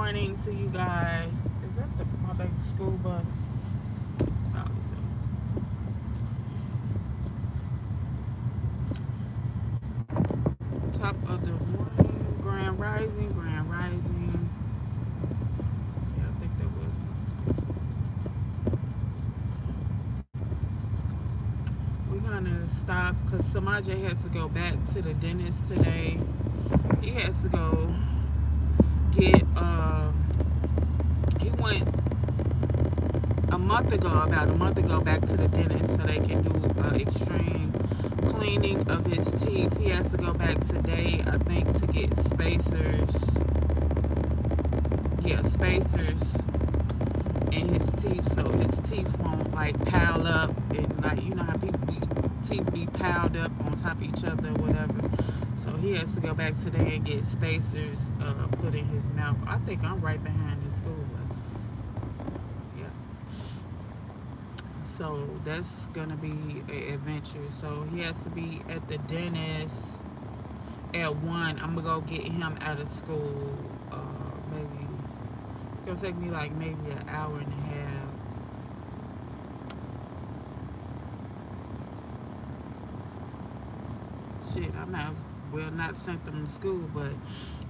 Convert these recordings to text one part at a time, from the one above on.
morning to you guys. Is that my baby school bus? Oh, top of the morning. Grand Rising, Grand Rising. Yeah, I think that was this. We're gonna stop because Samaje has to go back to the dentist today. He has to go get, he went about a month ago, back to the dentist so they can do extreme cleaning of his teeth. He has to go back today, I think, to get spacers. Yeah, spacers in his teeth so his teeth won't like pile up and like how teeth be piled up on top of each other or whatever. So he has to go back today and get spacers put in his mouth. I think I'm right behind the school bus. Yeah. So that's gonna be an adventure. So he has to be at the dentist at 1. I'm gonna go get him out of school. Maybe it's gonna take me like maybe an hour and a half. Shit, I might as well not send them to school, but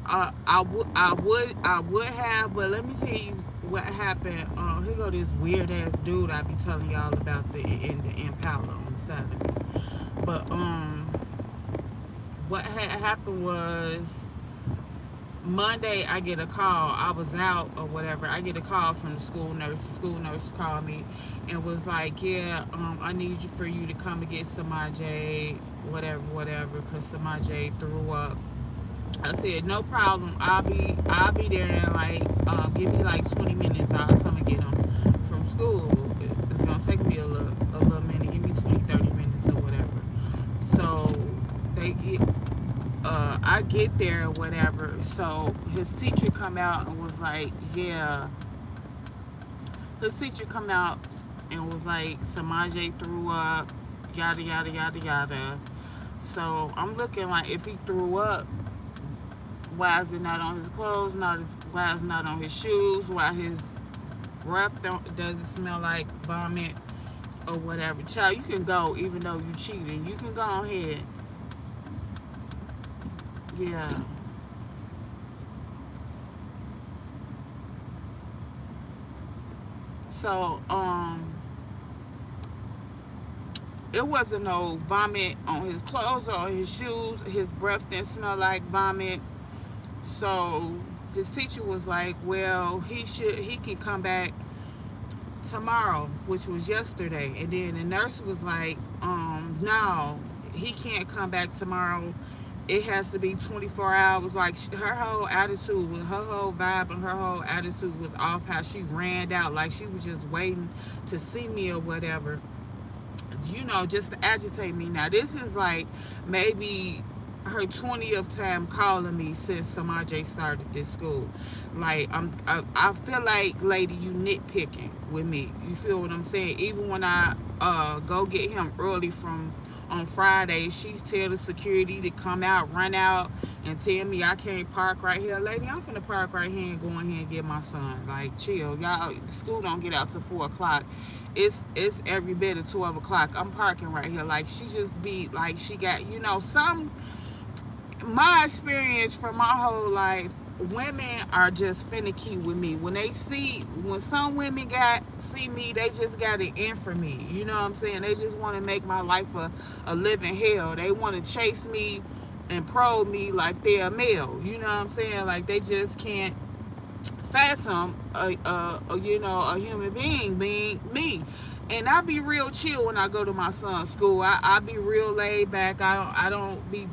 I would have. But let me tell you what happened. Here go this weird ass dude I be telling y'all about in the Impala on the side of me. But what had happened was Monday I get a call. I was out or whatever. I get a call from the school nurse. The school nurse called me and was like, "Yeah, I need you for you to come and get Samaje, whatever, because Samaje threw up." I said, "No problem. I'll be there in like give me like 20 minutes. I'll come and get him from school. It's gonna take me a little minute. Give me 20, 30 minutes or whatever." So I get there or whatever. So his teacher come out and was like, "Yeah." His teacher come out and was like, "Samaje threw up, yada yada yada yada." So I'm looking like, if he threw up, why is it not on his clothes? Why is it not on his shoes? Why his breath doesn't smell like vomit or whatever? Child, you can go even though you cheated. You can go ahead. Yeah. So it wasn't no vomit on his clothes or on his shoes. His breath didn't smell like vomit. So his teacher was like, "Well, he can come back tomorrow," which was yesterday. And then the nurse was like, "No, he can't come back tomorrow. It has to be 24 hours." Like, her whole attitude, her whole vibe and her whole attitude was off. How she ran out like she was just waiting to see me or whatever, just to agitate me. Now this is like maybe her 20th time calling me since Samaje started this school. Like, I feel like, lady, you nitpicking with me. You feel what I'm saying? Even when I go get him early from on Friday, she tell the security to come out, run out, and tell me I can't park right here. Lady, I'm finna park right here and go in here and get my son. Like, chill, y'all. The school don't get out till 4 o'clock. It's every bit of 12 o'clock. I'm parking right here. Like, she just be like, she got some. My experience from my whole life, women are just finicky with me. When some women see me, they just got it in for me. You know what I'm saying? They just want to make my life a living hell. They want to chase me and probe me like they're a male. You know what I'm saying? Like, they just can't fathom a human being being me. And I be real chill when I go to my son's school. I be real laid back. I don't be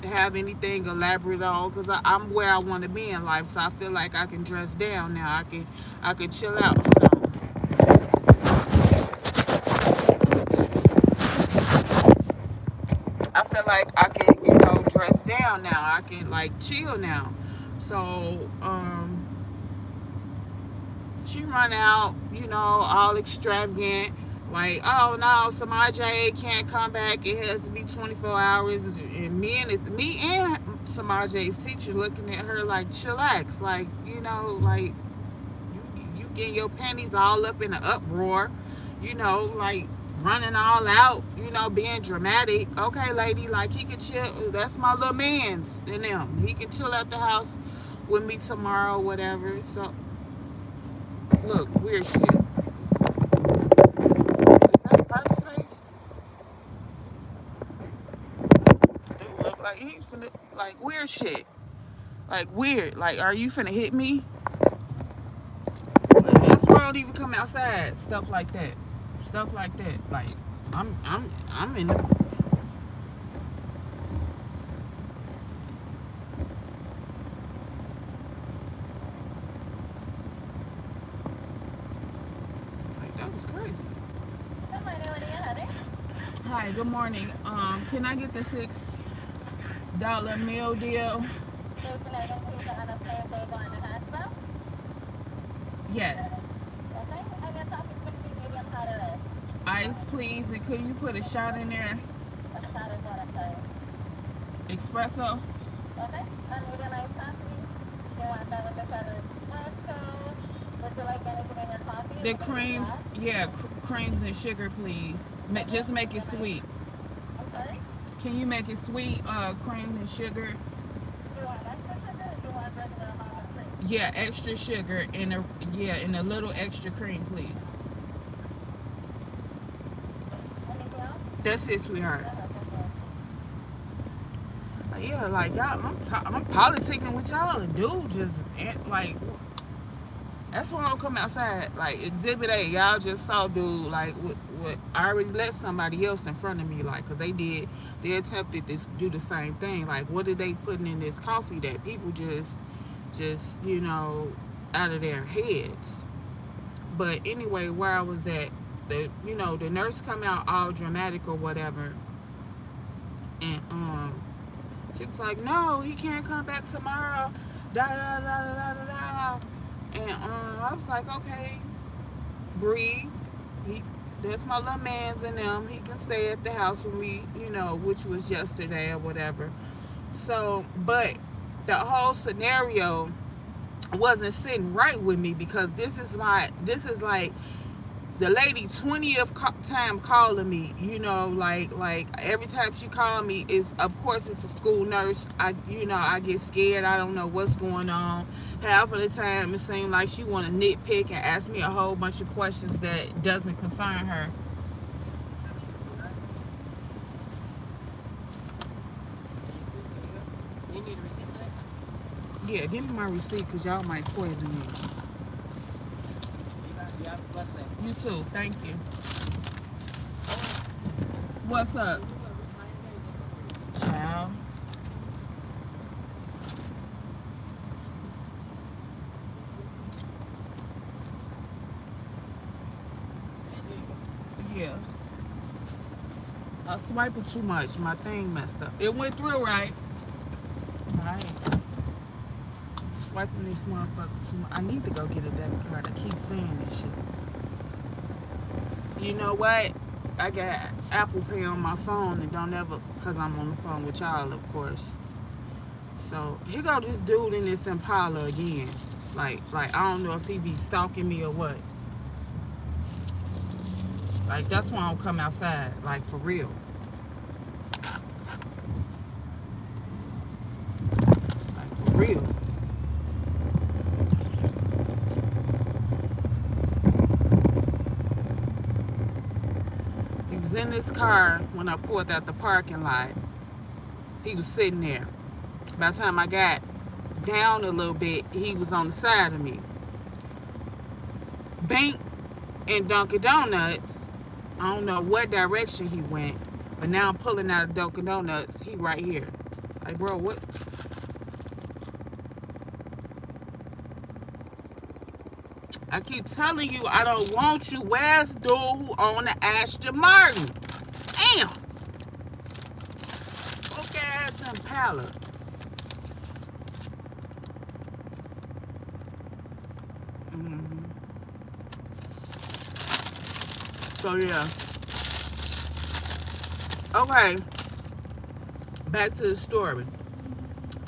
have anything elaborate on, because I'm where I want to be in life. So I feel like I can dress down now. I can chill out. Hold on. I feel like I can dress down now. I can like chill now. So she run out, all extravagant. Like, "Oh no, Samaje can't come back. It has to be 24 hours." And me and Samaje's teacher looking at her like, chillax, like, you know, like, you getting your panties all up in an uproar, you know, like running all out, you know, being dramatic. Okay, lady, like, he can chill. That's my little man's and them. He can chill at the house with me tomorrow, whatever. So, look, weird shit. Is that Party's face? It look like he's finna, like, weird shit. Like, weird. Like, are you finna hit me? That's why I don't even come outside. Stuff like that. Stuff like that. Like, I'm in the. Like, that was crazy. Hi, good morning. Can I get the $6 meal deal? Yes. Ice, please. And could you put a shot in there? Espresso? The creams, yeah, creams and sugar, please. Just make it sweet. Can you make it sweet? Creams and sugar. Yeah, extra sugar and a little extra cream, please. That's it, sweetheart. Yeah, like y'all, I'm politicking with y'all, and dude just like. That's why I don't come outside. Like, Exhibit A, y'all just saw dude, like, what I already let somebody else in front of me, like, because they attempted to do the same thing. Like, what are they putting in this coffee that people just, you know, out of their heads? But anyway, where I was at, the nurse come out all dramatic or whatever, and she was like, no, he can't come back tomorrow, da da da da da da. And I was like, okay, breathe. That's my little man's and them. He can stay at the house with me, you know, which was yesterday or whatever. So, but the whole scenario wasn't sitting right with me, because this is like the lady 20th time calling me, you know, like every time she called me, is, of course, it's a school nurse. I get scared. I don't know what's going on. Half of the time it seems like she want to nitpick and ask me a whole bunch of questions that doesn't concern her. You need a receipt today? Yeah, give me my receipt, because y'all might poison me. You have a blessed day. You too. Thank you. What's up, child? Yeah. I swiped it too much. My thing messed up. It went through, right? Right. Swiping this motherfucker too much. I need to go get a debit card. I keep saying this shit. You know what? I got Apple Pay on my phone, and don't ever, because I'm on the phone with y'all, of course. So here go this dude in this Impala again. Like I don't know if he be stalking me or what. Like, that's why I don't come outside. Like, for real. Like, for real. He was in this car when I pulled out the parking lot. He was sitting there. By the time I got down a little bit, he was on the side of me. Bank and Dunkin' Donuts, I don't know what direction he went, but now I'm pulling out of Dunkin' Donuts. He right here. Like, bro, what? I keep telling you, I don't want you. Where's dude who on the Aston Martin? Damn. Okay, ass Impala. So yeah. Okay. Back to the story.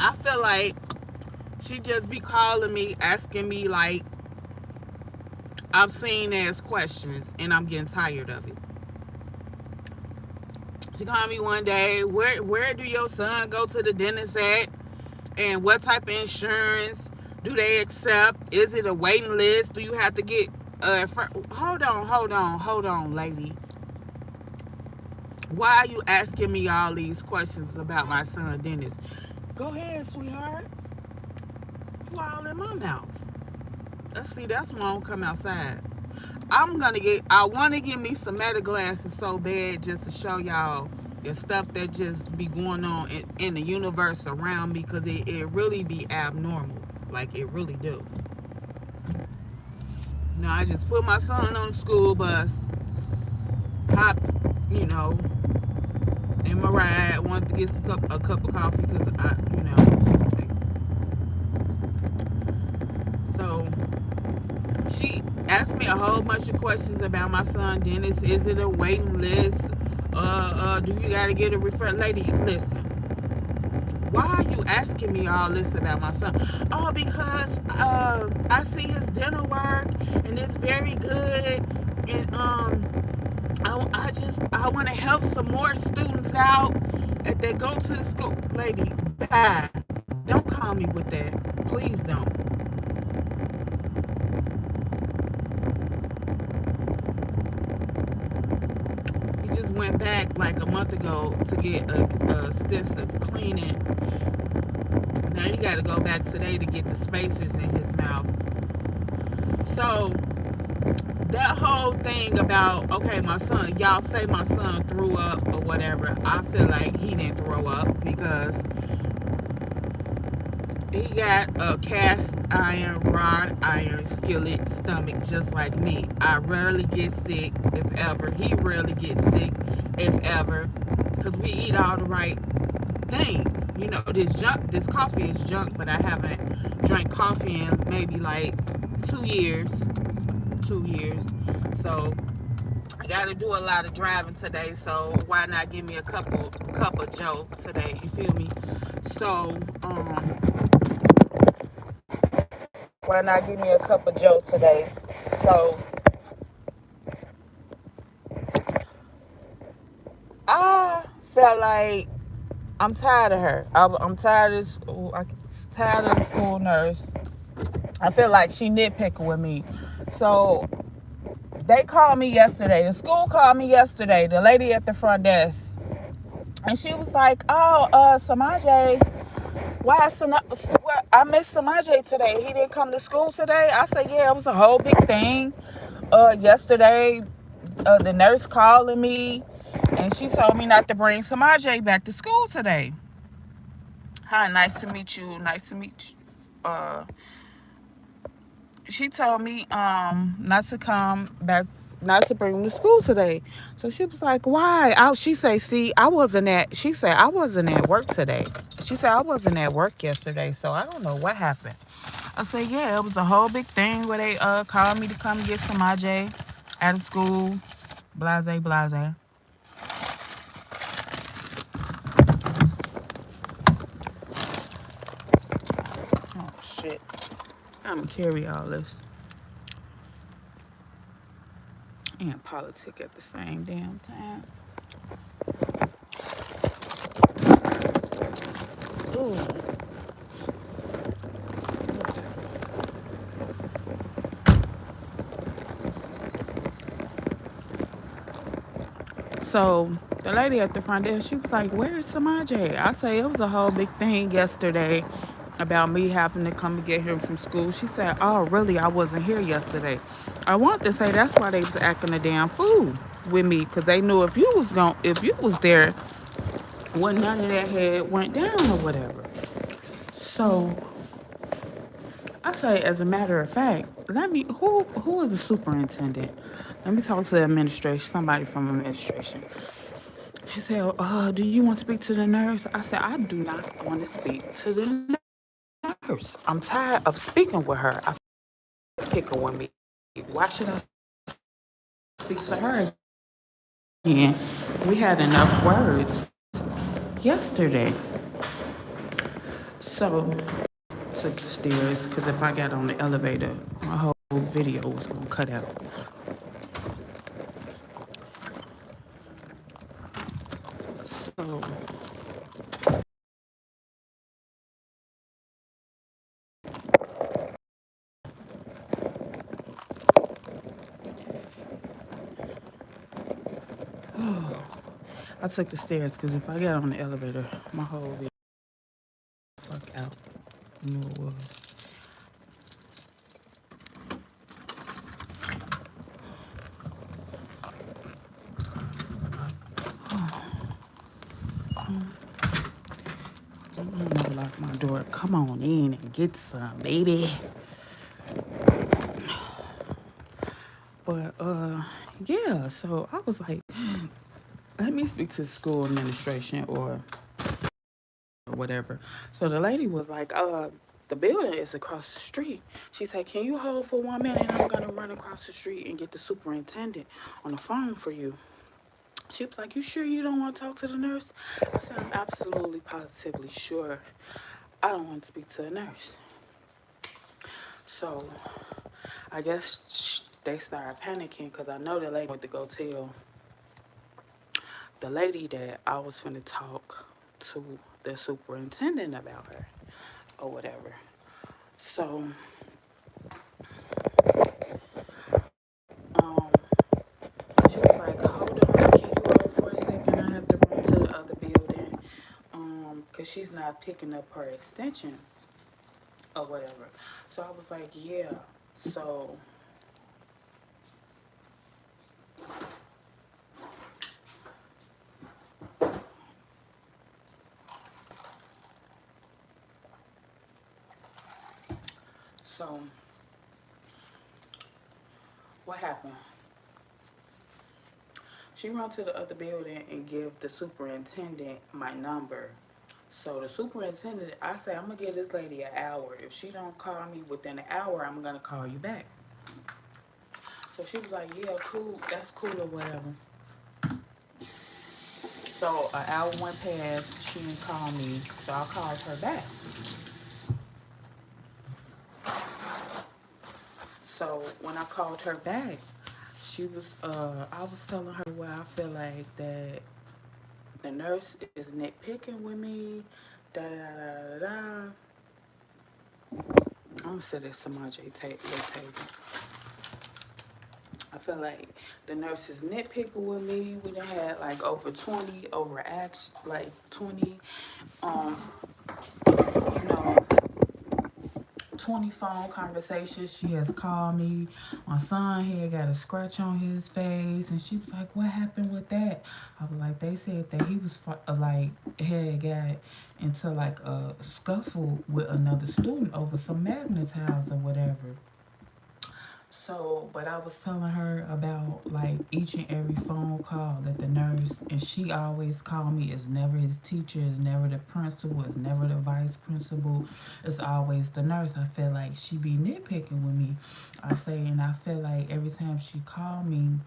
I feel like she just be calling me, asking me like obscene ass questions, and I'm getting tired of it. She called me one day, where do your son go to the dentist at? And what type of insurance do they accept? Is it a waiting list? Do you have to get hold on, lady. Why are you asking me all these questions about my son Dennis? Go ahead, sweetheart. You all in my mouth. Let's see, that's when I don't come outside. I want to get me some meta glasses so bad just to show y'all the stuff that just be going on in the universe around me, because it really be abnormal. Like, it really do. Now, I just put my son on the school bus, hop, you know, in my ride, wanted to get a cup of coffee because so she asked me a whole bunch of questions about my son Dennis. Is it a waiting list? Do you gotta get a referral? Lady, listen. Why are you asking me all this about my son? Oh, because I see his dental work and it's very good, and I want to help some more students out that go to the school. Lady, bye. Don't call me with that. Please don't. He just went back like a month ago to get a extensive cleaning. Now he got to go back today to get the spacers in his mouth. So that whole thing about, okay, my son, y'all say my son threw up or whatever. I feel like he didn't throw up because he got a cast iron, rod iron skillet stomach just like me. I rarely get sick, if ever. He rarely gets sick, if ever, because we eat all the right things. You know, this coffee is junk, but I haven't drank coffee in maybe like 2 years. 2 years. So I got to do a lot of driving today, so why not give me a cup of Joe today? You feel me? So why not give me a cup of Joe today? So I felt like I'm tired of her. I'm tired of school. I'm tired of the school nurse. I feel like she nitpicking with me. So they called me yesterday. The school called me yesterday. The lady at the front desk, and she was like, "Oh, Samaje, I missed Samaje today. He didn't come to school today." I said, "Yeah, it was a whole big thing. Yesterday, the nurse calling me, and she told me not to bring Samaje back to school today." Hi, nice to meet you. Nice to meet you. She told me not to come back, not to bring him to school today. So she was like, "Why?" She said, "See, she said I wasn't at work today. She said I wasn't at work yesterday, so I don't know what happened." I said, "Yeah, it was a whole big thing where they called me to come get some AJ out of school. Blase, blase." Oh shit! I'm gonna carry all this and politic at the same damn time. Ooh. So the lady at the front desk, she was like, "Where's Samaje?" I say, "It was a whole big thing yesterday about me having to come and get him from school." She said, "Oh, really? I wasn't here yesterday." I want to say that's why they was acting a damn fool with me, because they knew if you was there when none of that had went down or whatever. So I say, as a matter of fact, who is the superintendent? Let me talk to the administration, somebody from administration. She said, "Do you want to speak to the nurse?" I said, "I do not want to speak to the nurse. I'm tired of speaking with her. I pick her with me. Why should I speak to her again? We had enough words yesterday." So took the stairs because if I got on the elevator, my whole video was gonna cut out. So I took the stairs because if I got on the elevator, my whole video fuck out. You know it was. I'm gonna never lock my door. Come on in and get some, baby. But yeah. So I was like, let me speak to the school administration or whatever. So the lady was like, the building is across the street. She said, can you hold for 1 minute? I'm gonna run across the street and get the superintendent on the phone for you. She was like, you sure you don't want to talk to the nurse? I said, I'm absolutely positively sure I don't want to speak to a nurse. So I guess they started panicking because I know the lady went to go tell the lady that I was finna talk to the superintendent about her or whatever. So um, she was like, hold on, can you hold for a second? I have to run to the other building because she's not picking up her extension or whatever. So I was like, yeah. So so what happened? She ran to the other building and give the superintendent my number. So the superintendent, I said, I'm gonna give this lady an hour. If she don't call me within an hour, I'm gonna call you back. So she was like, yeah, cool, that's cool or whatever. So an hour went past, she didn't call me, so I called her back. So when I called her back, I was telling her where I feel like that the nurse is nitpicking with me, da da da da da. I'm gonna sit at Samaj table. I feel like the nurse is nitpicking with me. We done had like over 20 like 20, you know, 20 phone conversations. She has called me. My son here got a scratch on his face, and she was like, "What happened with that?" I was like, "They said that he was like had got into like a scuffle with another student over some magnetiles or whatever." So, but I was telling her about like each and every phone call that the nurse, and she always called me. It's never his teacher, it's never the principal, it's never the vice principal, it's always the nurse. I feel like she be nitpicking with me. I say, and I feel like every time she called me,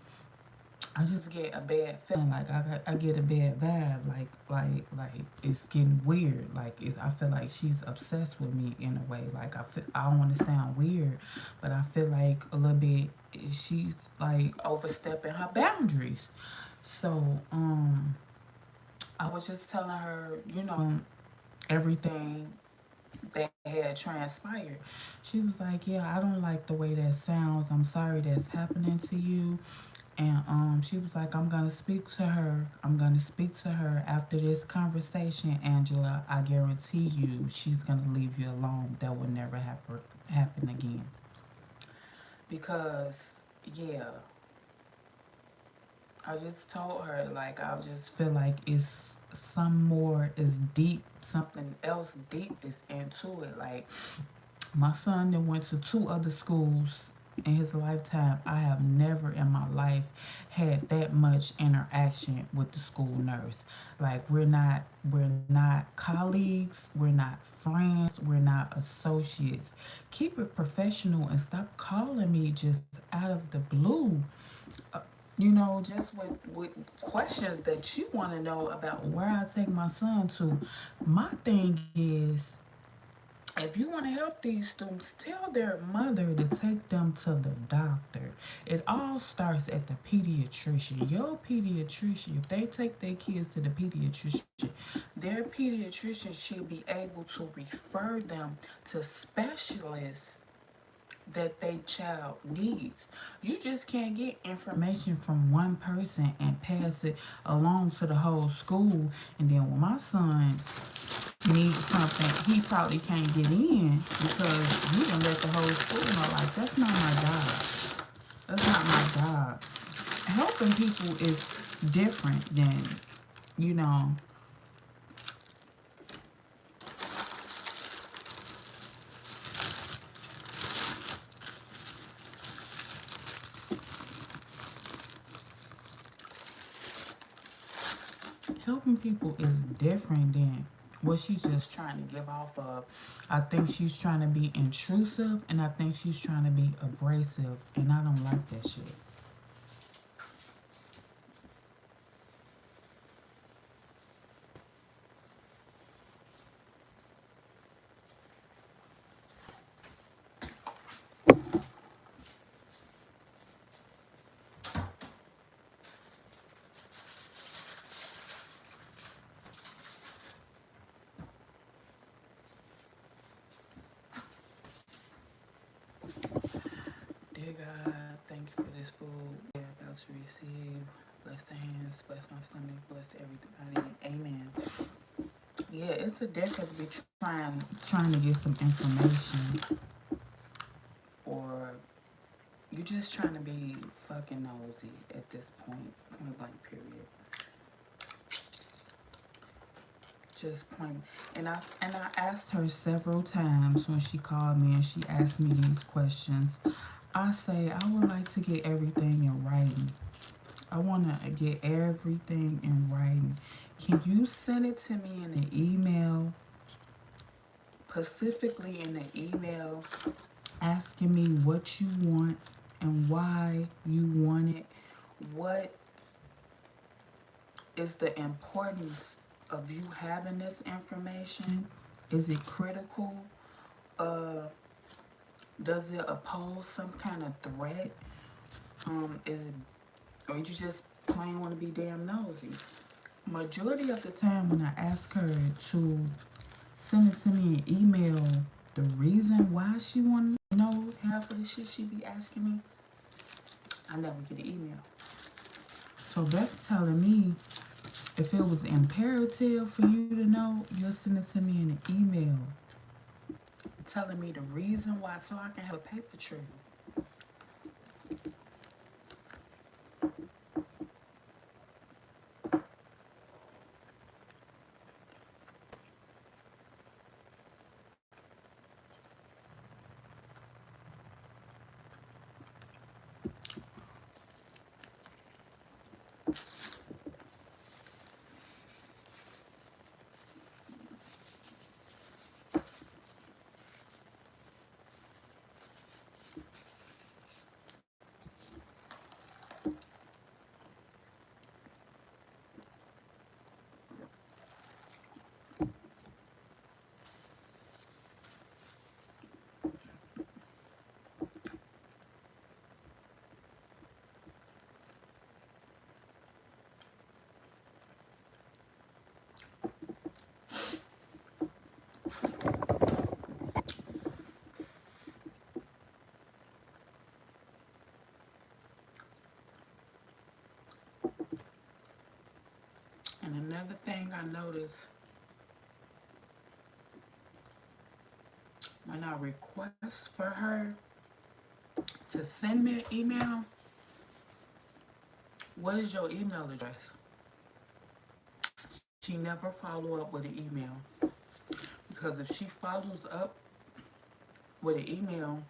I just get a bad feeling. Like I get a bad vibe. Like it's getting weird. Like I feel like she's obsessed with me in a way. Like I don't want to sound weird, but I feel like a little bit she's like overstepping her boundaries. So I was just telling her, everything that had transpired. She was like, "Yeah, I don't like the way that sounds. I'm sorry that's happening to you." And she was like, I'm gonna speak to her. I'm gonna speak to her after this conversation, Angela. I guarantee you she's gonna leave you alone. That will never happen again. Because yeah, I just told her like I just feel like it's some more is deep, something else deep is into it. Like my son that went to 2 other schools in his lifetime. I have never in my life had that much interaction with the school nurse. Like we're not colleagues, we're not friends, we're not associates. Keep it professional and stop calling me just out of the blue. Uh, just with questions that you want to know about where I take my son to. My thing is if you want to help these students, tell their mother to take them to the doctor. It all starts at the pediatrician. Your pediatrician, if they take their kids to the pediatrician, their pediatrician should be able to refer them to specialists that their child needs. You just can't get information from one person and pass it along to the whole school. And then when my son needs something, he probably can't get in because you done let the whole school know. Like, that's not my job. That's not my job. Helping people is different than, you know, helping people is different than what she's just trying to give off of. I think she's trying to be intrusive and I think she's trying to be abrasive, and I don't like that shit. Dear God, thank you for this food we're about to receive. Bless the hands, bless my stomach, bless everything. Amen. Yeah, it's a difference between trying to get some information or you're just trying to be fucking nosy at this point blank period. Just point. And I asked her several times when she called me and she asked me these questions. I say I would like to get everything in writing. I want to get everything in writing. Can you send it to me in an email? Specifically in the email, asking me what you want and why you want it. What is the importance of you having this information? Is it critical? Uh, does it oppose some kind of threat? Is it, or you just plain want to be damn nosy? Majority of the time when I ask her to send it to me in email, the reason why she want to know half of the shit she be asking me, I never get an email. So that's telling me if it was imperative for you to know, you'll send it to me in an email telling me the reason why so I can have a paper trail. And another thing I noticed when I request for her to send me an email, what is your email address? She never follow up with an email. Because if she follows up with an email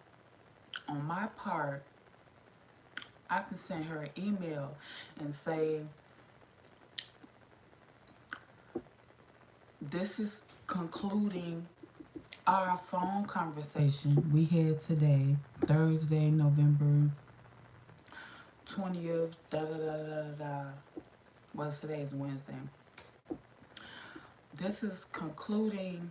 on my part, I can send her an email and say, this is concluding our phone conversation we had today, Thursday, November 20th, da da da da da da. What's today is Wednesday. This is concluding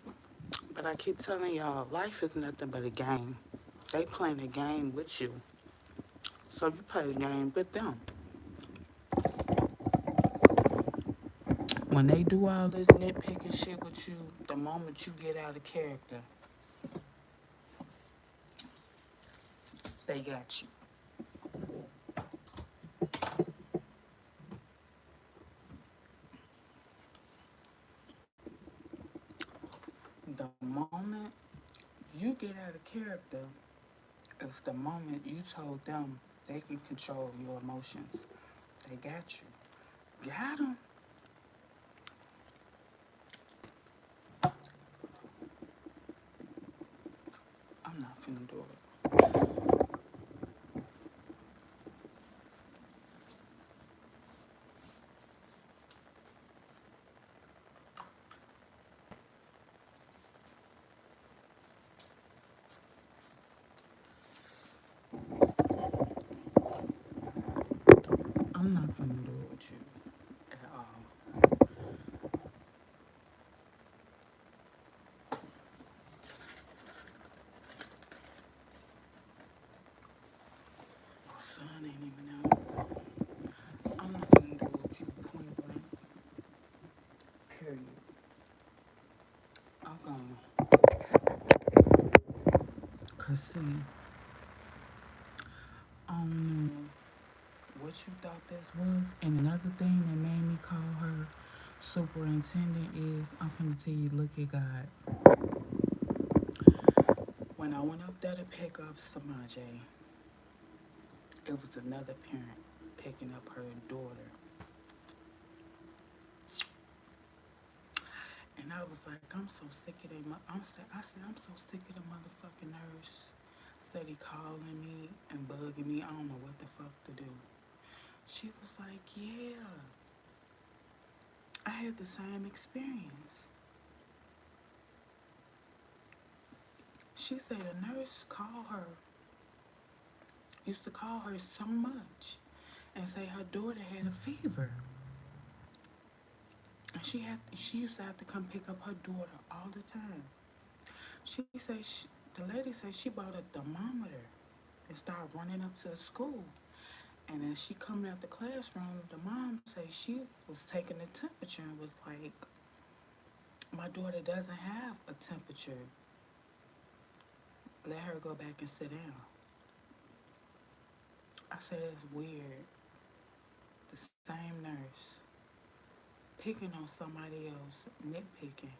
But I keep telling y'all, life is nothing but a game. They playing a game with you. So you play the game with them. When they do all this nitpicking shit with you, the moment you get out of character, they got you. The moment you get out of character is the moment you told them they can control your emotions. They got you. Got them. I'm not finna do it. I'm not finna do it with you at all. Son ain't even out. I'm not finna do it with you, point blank. Period. I'm gonna. Cause see, I don't know what you thought this was. And another thing that made me call her superintendent is I'm finna tell you, look at God. When I went up there to pick up Samaje, it was another parent picking up her daughter. And I was like, I'm so sick of them. I said, I'm so sick of the motherfucking nurse. Steady calling me and bugging me. I don't know what the fuck to do. She was like, yeah, I had the same experience. She said a nurse used to call her so much and say her daughter had a fever. And she used to have to come pick up her daughter all the time. The lady said she bought a thermometer and started running up to the school. And as she coming out the classroom, the mom said she was taking the temperature and was like, my daughter doesn't have a temperature. Let her go back and sit down. I said, it's weird. The same nurse picking on somebody else, nitpicking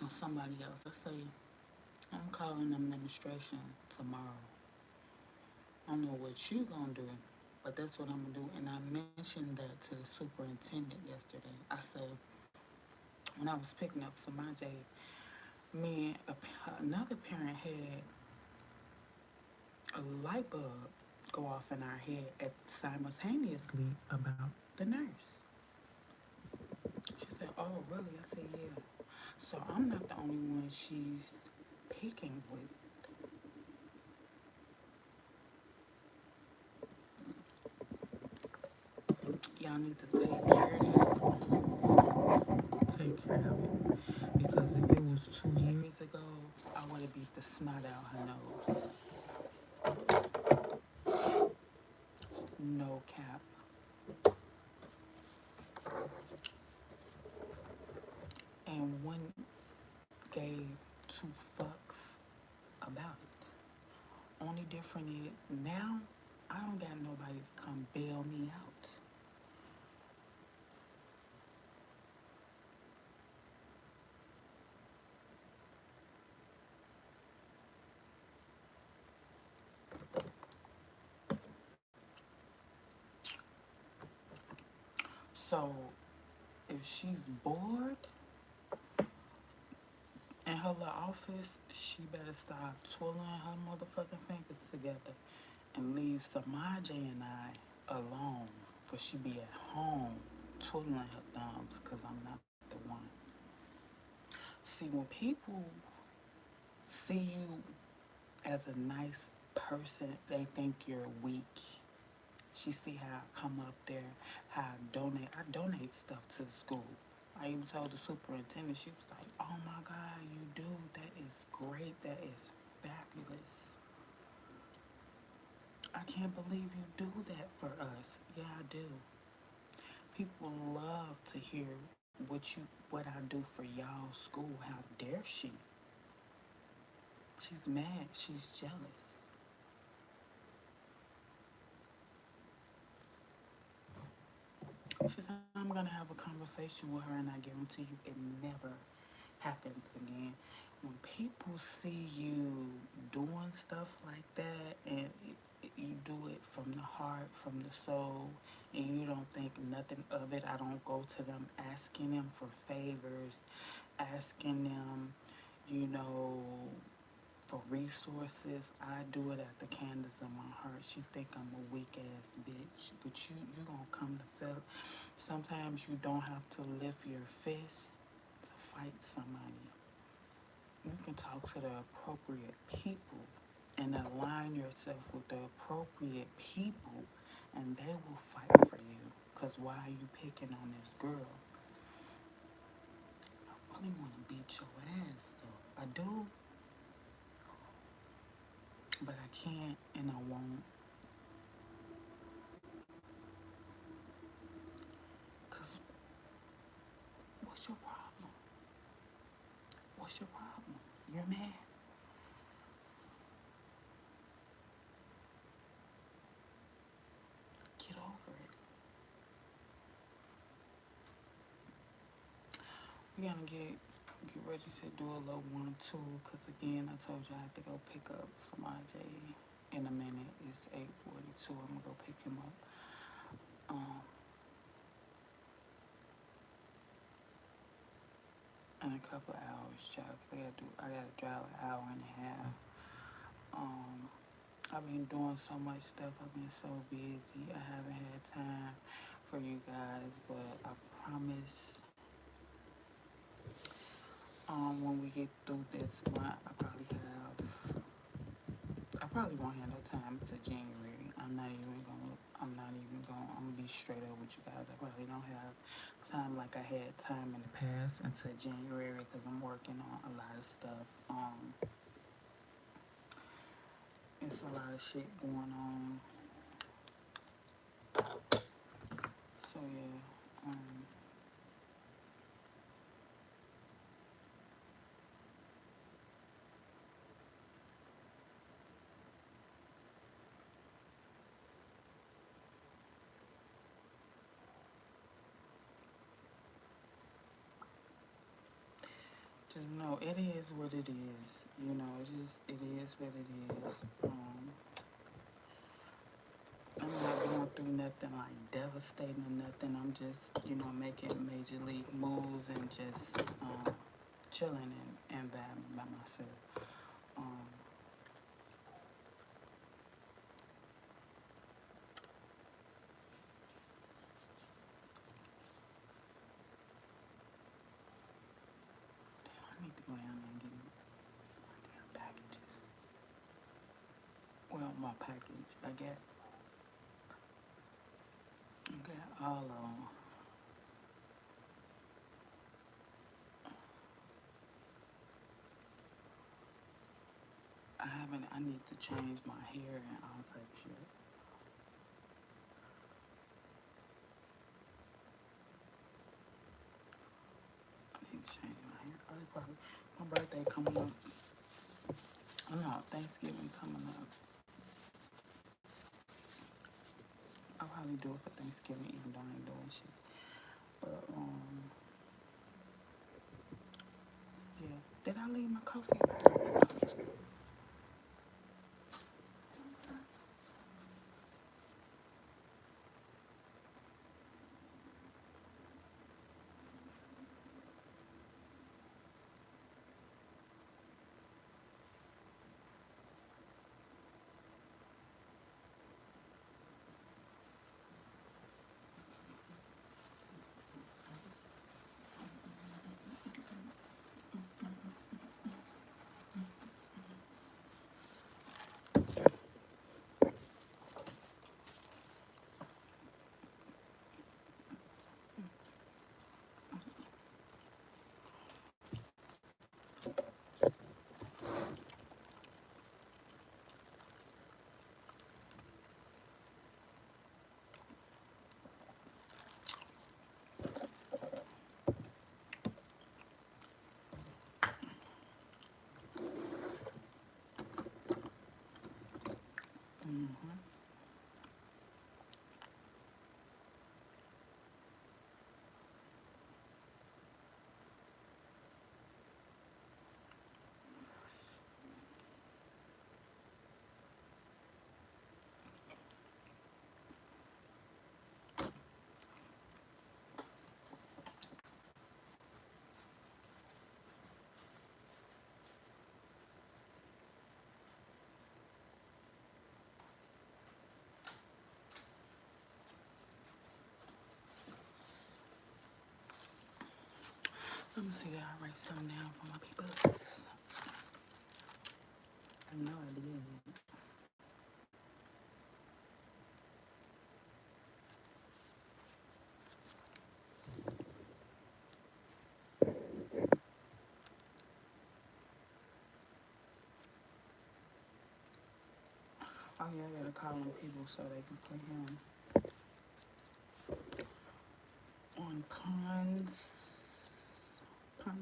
on somebody else. I say, I'm calling administration tomorrow. I don't know what you gonna do, but that's what I'm gonna do. And I mentioned that to the superintendent yesterday. I said, when I was picking up Samaje, another parent had a light bulb go off in our head simultaneously about the nurse. She said, oh, really? I said, yeah. So I'm not the only one she's picking with. Y'all need to take care of that. Take care of it. Because if it was 2 years ago, I would have beat the snot out her nose. No cap. And one gave two fucks about it. Only different is now I don't got nobody to come bail me out. So if she's bored in her little office, she better start twirling her motherfucking fingers together and leave Samaje and I alone. For she be at home twiddling her thumbs because I'm not the one. See, when people see you as a nice person, they think you're weak. She see how I come up there, how I donate. I donate stuff to the school. I even told the superintendent, she was like, oh my God, you do. That is great. That is fabulous. I can't believe you do that for us. Yeah, I do. People love to hear what I do for y'all school. How dare she? She's mad. She's jealous. She said, I'm gonna have a conversation with her and I guarantee you it never happens again. When people see you doing stuff like that and you do it from the heart, from the soul, and you don't think nothing of it, I don't go to them asking them for favors, asking them, you know, for resources. I do it at the canvas of my heart. She think I'm a weak ass bitch, but you gonna come to feel. Sometimes you don't have to lift your fist to fight somebody. You can talk to the appropriate people and align yourself with the appropriate people, and they will fight for you. Cause why are you picking on this girl? I really want to beat your ass though. I do, but I can't and I won't. Cause what's your problem? What's your problem? You're mad. Get over it. We're gonna get ready to do a little 1-2, cause again I told you I have to go pick up Samaj in a minute. It's 8:42. I'm gonna go pick him up. Um, in a couple of hours, child. I gotta drive an hour and a half. Um, I've been doing so much stuff. I've been so busy. I haven't had time for you guys, but I promise. When we get through this month, I probably won't have no time until January. I'm gonna be straight up with you guys. I probably don't have time like I had time in the past until January because I'm working on a lot of stuff. It's a lot of shit going on. So yeah, just know it is what it is. You know, it is what it is. I'm not going through nothing like devastating or nothing. I'm just, making major league moves and just chilling and vibing by myself. Um, I need to go down there and get my damn packages. Well, my package. I got all of them. I need to change my hair and all type of shit. I need to change my hair. My birthday coming up. Oh no, Thanksgiving coming up. I'll probably do it for Thanksgiving even though I ain't doing shit. But yeah. Did I leave my coffee? Let me see. I write something down for my people. I know I did. Oh yeah, I gotta call on people so they can put him on puns.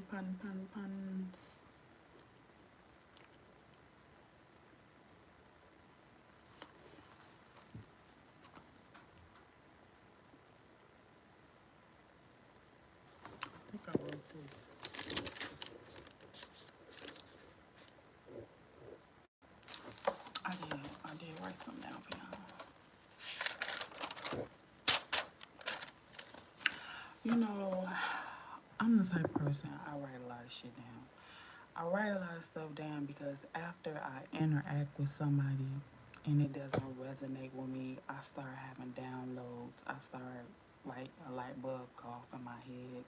Puns. I think I wrote this. I did write something down for y'all. You know, I'm the type of person, I write a lot of shit down. I write a lot of stuff down because after I interact with somebody and it doesn't resonate with me, I start having downloads. I start like a light bulb go off in my head.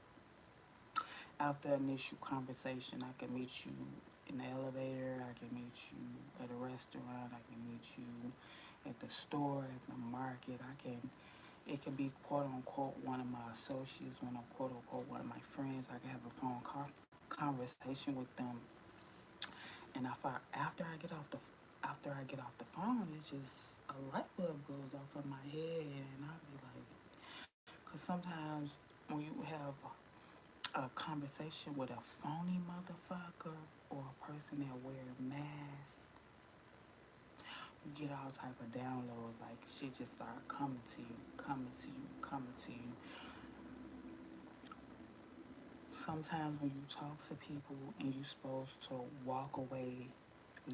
After initial conversation, I can meet you in the elevator, I can meet you at a restaurant, I can meet you at the store, at the market. It can be quote unquote one of my associates, one of quote unquote one of my friends. I can have a phone conversation with them, and after I get off the phone, it's just a light bulb goes off in my head, and I'll be like, because sometimes when you have a conversation with a phony motherfucker or a person that wear a mask, you get all type of downloads. Like shit just start coming to you, coming to you, coming to you. Sometimes when you talk to people and you're supposed to walk away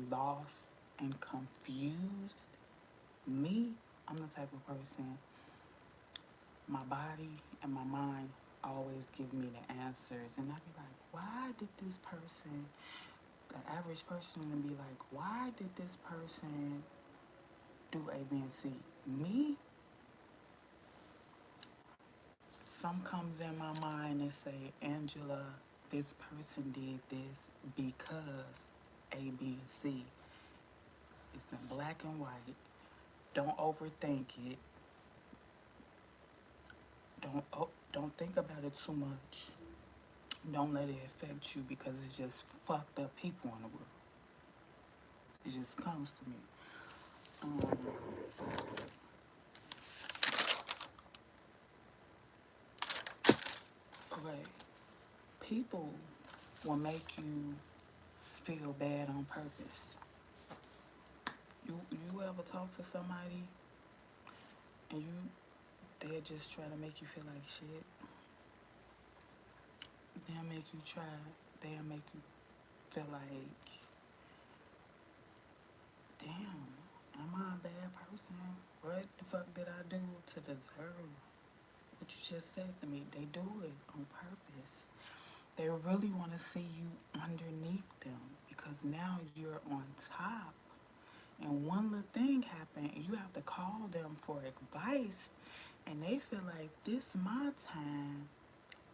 lost and confused, me, I'm the type of person, my body and my mind always give me the answers. And I be like, why did this person, the average person would be like, why did this person do A, B, and C? Me, some comes in my mind and say, Angela, this person did this because A, B, and C. It's in black and white. Don't overthink it. Don't think about it too much. Don't let it affect you because it's just fucked up people in the world. It just comes to me. Okay, people will make you feel bad on purpose. You ever talk to somebody and they'll just try to make you feel like shit? They'll make you try. They'll make you feel like, damn, am I a bad person? What the fuck did I do to deserve what you just said to me? They do it on purpose. They really want to see you underneath them because now you're on top. And one little thing happened, and you have to call them for advice, and they feel like this is my time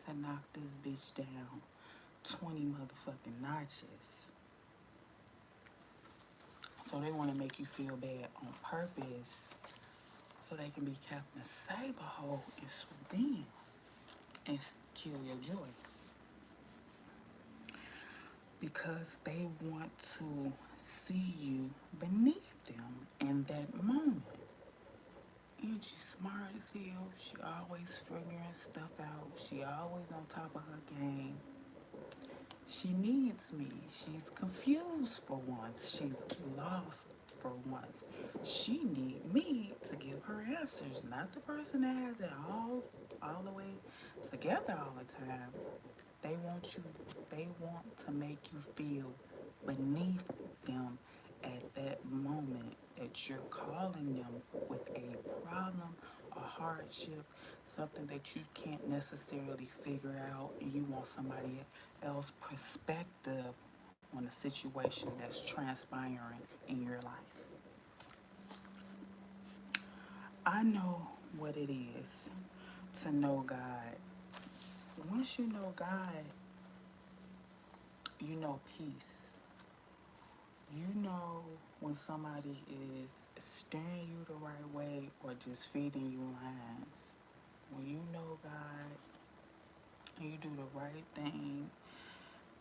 to knock this bitch down 20 motherfucking notches. So they want to make you feel bad on purpose so they can be Captain Saberhole and swoop in and kill your joy. Because they want to see you beneath them in that moment. And she's smart as hell. She always figuring stuff out. She always on top of her game. She needs me. She's confused for once. She's lost for once. She need me to give her answers, not the person that has it all the way together all the time. They want you, they want to make you feel beneath them at that moment that you're calling them with a problem, a hardship, something that you can't necessarily figure out, and you want somebody else's perspective on a situation that's transpiring in your life. I know what it is to know God. Once you know God, you know peace. You know when somebody is steering you the right way or just feeding you lines. When you know God and you do the right thing,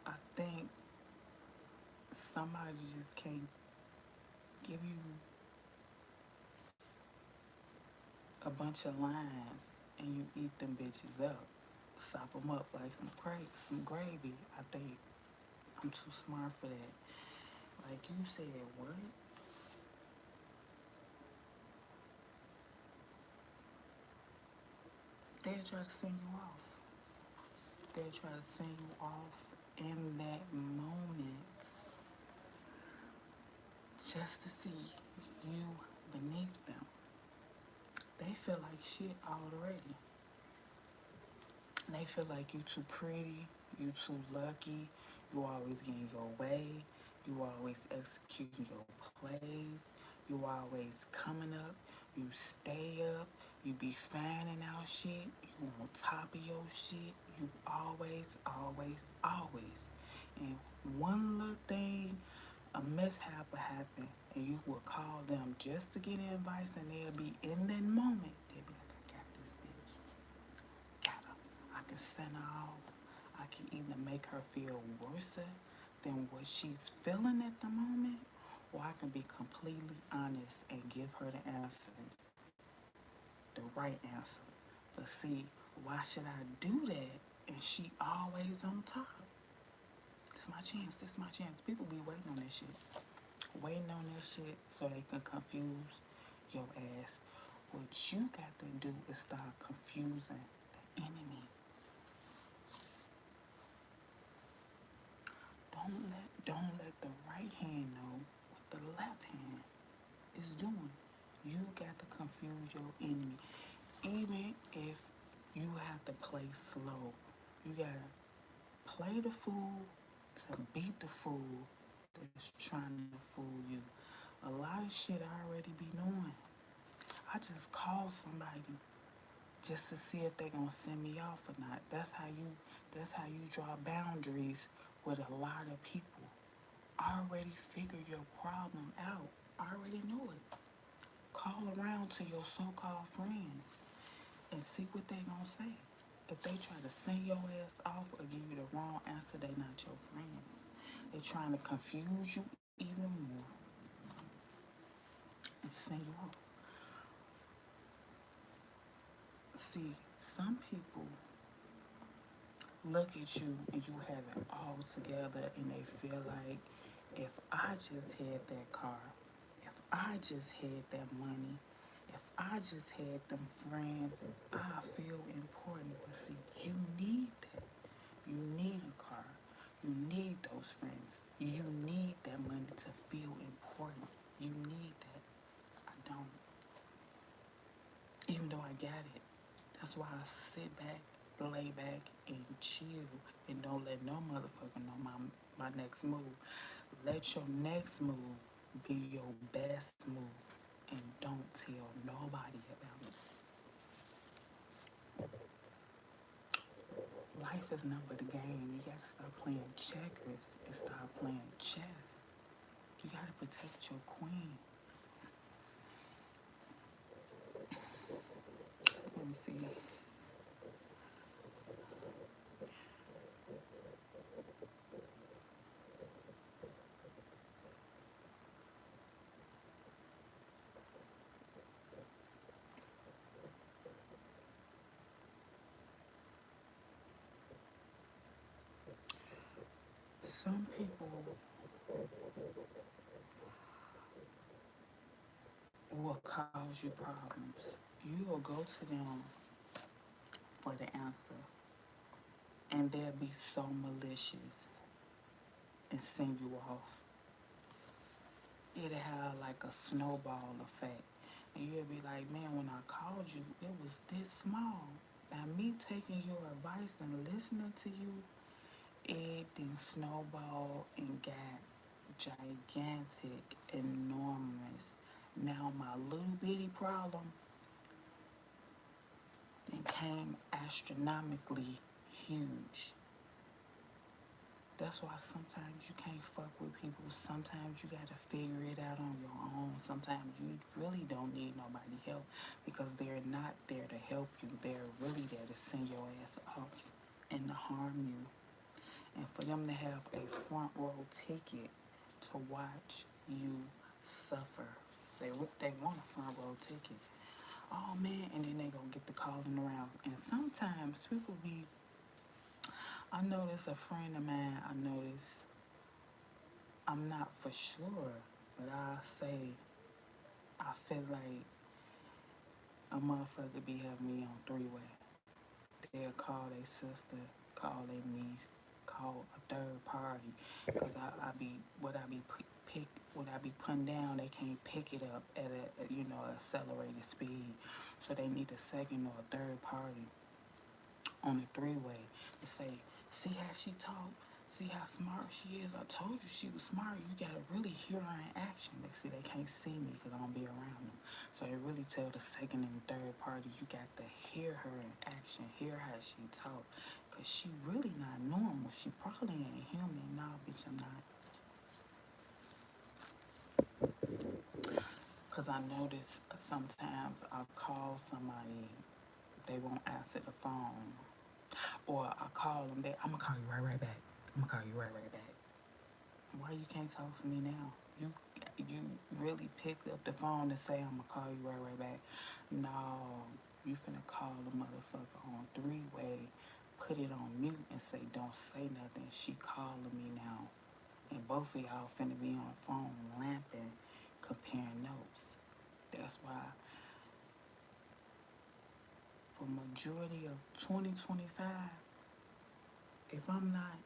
I think somebody just can't give you a bunch of lines and you eat them bitches up. Sop them up like some gravy. I think I'm too smart for that. Like you said, what? They'll try to send you off. They'll try to send you off in that moment just to see you beneath them. They feel like shit already. They feel like you too pretty, you too lucky, you always getting your way, you always executing your plays, you always coming up, you stay up, you be finding out shit, you on top of your shit, you always. And one little thing, a mishap will happen, and you will call them just to get advice, and they'll be in that moment, they'll be like, I got this bitch. Got her. I can send her off. I can either make her feel worse than what she's feeling at the moment, or I can be completely honest and give her the answer, the right answer. But see, why should I do that? And she always on top. This my chance. This my chance. People be waiting on that shit. Waiting on that shit so they can confuse your ass. What you got to do is start confusing the enemy. Don't let the right hand know what the left hand is doing. You got to confuse your enemy. Even if you have to play slow, you gotta play the fool to beat the fool that's trying to fool you. A lot of shit I already be knowing. I just call somebody just to see if they gonna send me off or not. That's how you draw boundaries with a lot of people. I already figured your problem out. I already knew it. Call around to your so-called friends and see what they gonna say. If they try to send your ass off or give you the wrong answer, they not your friends. They trying to confuse you even more and send you off. See, some people look at you and you have it all together and they feel like if I just had that car, if I just had that money, if I just had them friends, I feel important. But see, you need that. You need a car. You need those friends. You need that money to feel important. You need that. I don't. Even though I got it. That's why I sit back, lay back, and chill, and don't let no motherfucker know my next move. Let your next move be your best move, and don't tell nobody about it. Life is not but a game. You gotta stop playing checkers and start playing chess. You gotta protect your queen. Let me see. Some people cause you problems, you will go to them for the answer, and they'll be so malicious and send you off. It'll have like a snowball effect. And you'll be like, man, when I called you, it was this small. Now, me taking your advice and listening to you, it then snowballed and got gigantic, enormous. Now, my little bitty problem then came astronomically huge. That's why sometimes you can't fuck with people. Sometimes you gotta figure it out on your own. Sometimes you really don't need nobody help because they're not there to help you. They're really there to send your ass off and to harm you. And for them to have a front row ticket to watch you suffer. They want a front row ticket. Oh man, and then they gonna get the calling around. And sometimes people be, I notice a friend of mine, I notice, I'm not for sure, but I say, I feel like a motherfucker be having me on three-way. They'll call their sister, call their niece, call a third party, cause I be what I be what I be putting down, they can't pick it up at a accelerated speed, so they need a second or a third party on a three-way to say, see how she talk, see how smart she is. I told you she was smart. You gotta really hear her in action. They see they can't see me because I don't be around them. So they really tell the second and third party, you got to hear her in action, hear how she talk, because she really not normal. She probably ain't human. Nah, bitch, I'm not. Because I notice sometimes I call somebody, they won't answer the phone. Or I call them back, I'm going to call you right back. I'm going to call you right back. Why you can't talk to me now? You really picked up the phone and say I'm gonna call you right back. No, you finna call the motherfucker on three-way, put it on mute and say don't say nothing. She calling me now, and both of y'all finna be on the phone lamping, comparing notes. That's why for majority of 2025, if I'm not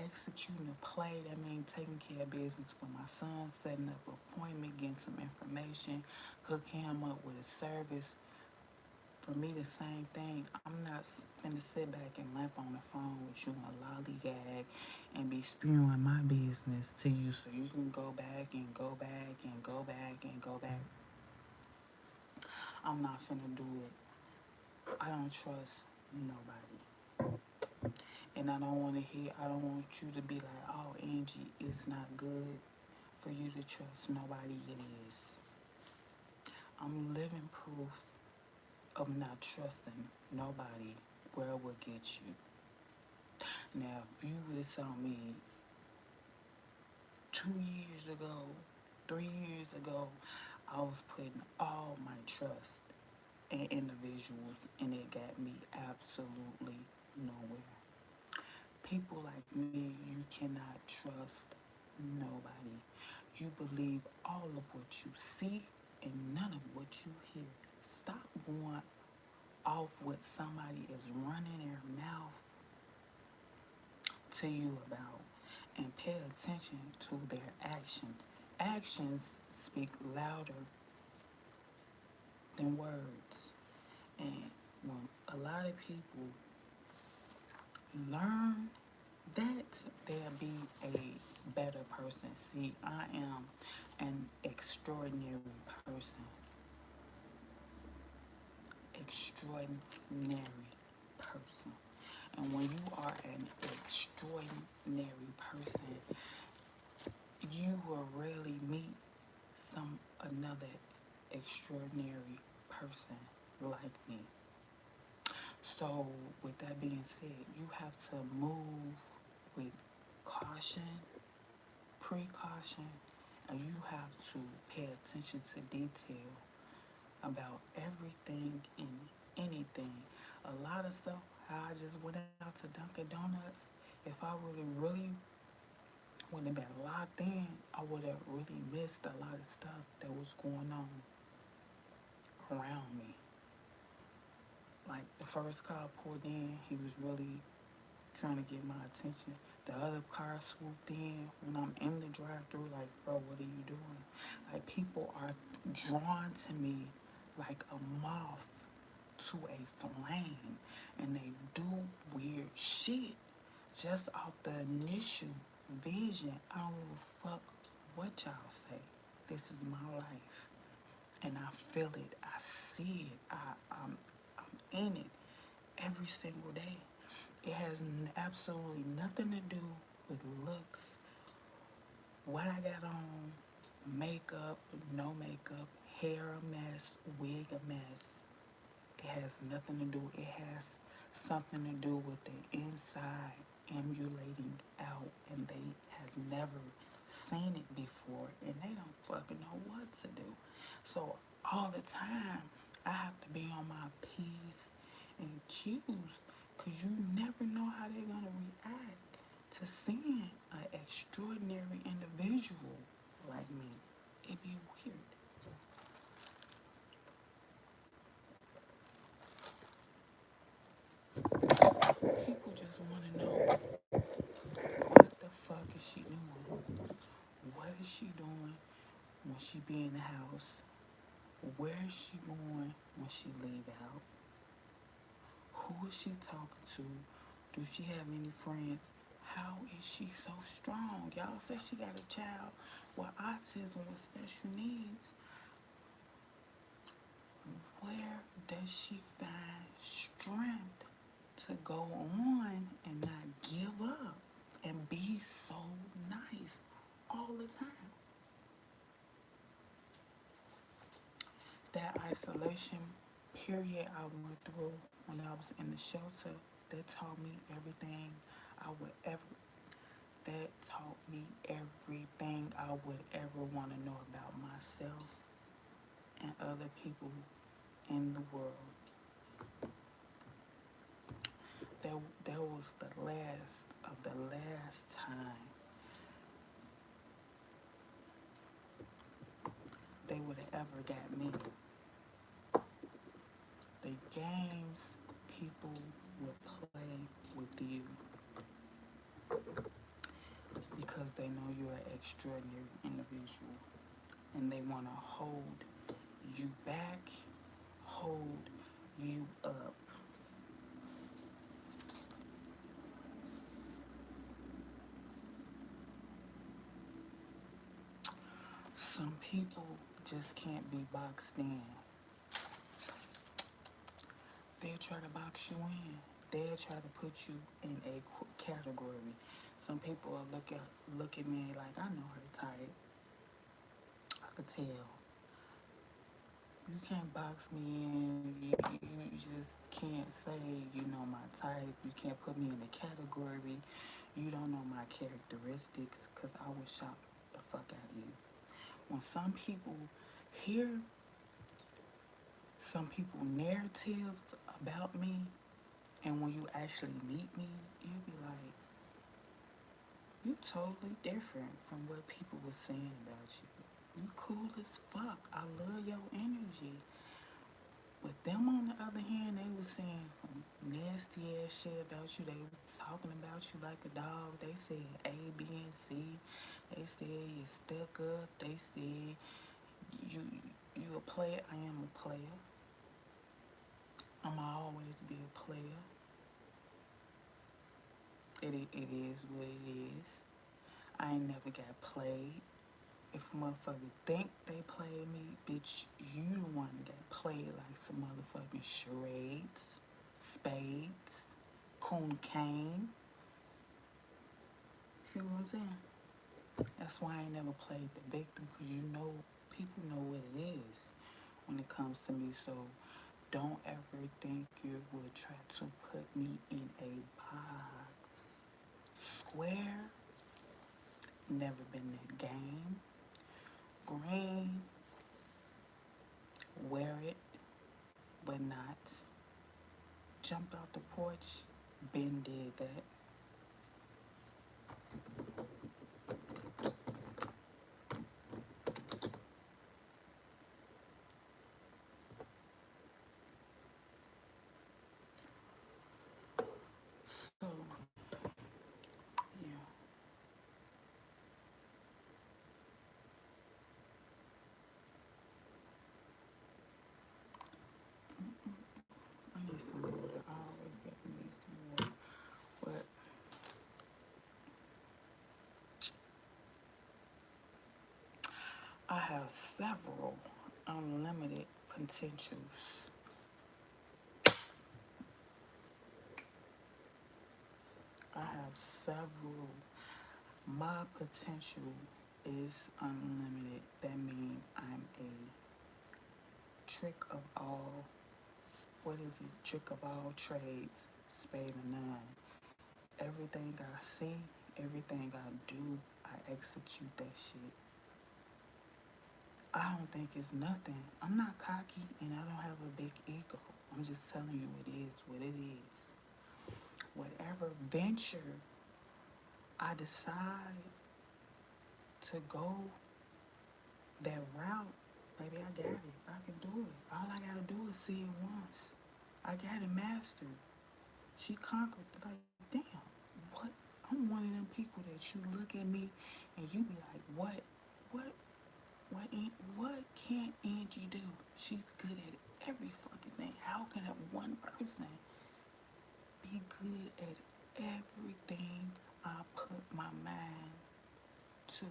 executing a play, that means taking care of business for my son, setting up an appointment, getting some information, hooking him up with a service. For me, the same thing. I'm not finna sit back and lamp on the phone with you and lollygag and be spewing my business to you so you can go back and go back and go back and go back. I'm not finna do it. I don't trust nobody. And I don't want you to be like, oh, Angie, it's not good for you to trust nobody. It is. I'm living proof of not trusting nobody where it will get you. Now, if you would have told me 2 years ago, 3 years ago, I was putting all my trust in individuals and it got me absolutely nowhere. People like me, you cannot trust nobody. You believe all of what you see and none of what you hear. Stop going off what somebody is running their mouth to you about and pay attention to their actions. Actions speak louder than words. And when a lot of people learn that, they'll be a better person. See, I am an extraordinary person. Extraordinary person. And when you are an extraordinary person, you will rarely meet some another extraordinary person like me. So with that being said, you have to move with caution, precaution, and you have to pay attention to detail about everything and anything. A lot of stuff, how I just went out to Dunkin' Donuts, if I would have really would have been locked in, I would have really missed a lot of stuff that was going on. around me. Like the first car pulled in, he was really trying to get my attention. The other car swooped in when I'm in the drive-through, like, bro, what are you doing? Like, people are drawn to me like a moth to a flame, and they do weird shit just off the initial vision. I don't give a fuck what y'all say. This is my life, and I feel it. I see it. I'm in it every single day. It has absolutely nothing to do with looks, what I got on, makeup, no makeup, hair a mess, wig a mess. It has nothing to do. It has something to do with the inside emulating out, and they has never seen it before, and they don't fucking know what to do. So all the time, I have to be on my P's and Q's, cause you never know how they're gonna react to seeing an extraordinary individual like me. It'd be weird. People just want to know, what the fuck is she doing? What is she doing when she be in the house? Where is she going when she leave out? Who is she talking to? Do she have any friends? How is she so strong? Y'all say she got a child with autism with special needs. Where does she find strength to go on and not give up and be so nice all the time? That isolation period I went through when I was in the shelter, that taught me everything I would ever that taught me everything I would ever want to know about myself and other people in the world. That was the last of the last time they would have ever got me. The games people will play with you because they know you're an extraordinary individual, and they want to hold you back, hold you up. Some people just can't be boxed in. They'll try to box you in. They'll try to put you in a category. Some people will look at me like, I know her type. I could tell. You can't box me in. You just can't say you know my type. You can't put me in a category. You don't know my characteristics, because I would shock the fuck out of you. When some people hear some people narratives about me, and when you actually meet me, you'll be like, you totally different from what people were saying about you. You cool as fuck. I love your energy. But them, on the other hand, they was saying some nasty ass shit about you. They was talking about you like a dog. They said A, B, and C. They said you stuck up. They said you a player. I am a player. I'ma always be a player. It is what it is. I ain't never got played. If a motherfucker think they played me, bitch, you the one that got played like some motherfucking charades, spades, coon cane. See what I'm saying? That's why I ain't never played the victim, because you know, people know what it is when it comes to me. So don't ever think you would try to put me in a box. Square, never been that game. Green, wear it, but not. Jumped off the porch, been did that. I have several unlimited potentials. I have several. My potential is unlimited. That means I'm a trick of all, what is it? Trick of all trades, spade of none. Everything I see, everything I do, I execute that shit. I don't think it's nothing. I'm not cocky and I don't have a big ego. I'm just telling you it is what it is. Whatever venture I decide to go that route, baby, I got it. I can do it. All I gotta do is see it once. I got it mastered. She conquered. Like, damn, what? I'm one of them people that you look at me and you be like, what, what can Angie do? She's good at every fucking thing. How can that one person be good at everything I put my mind to?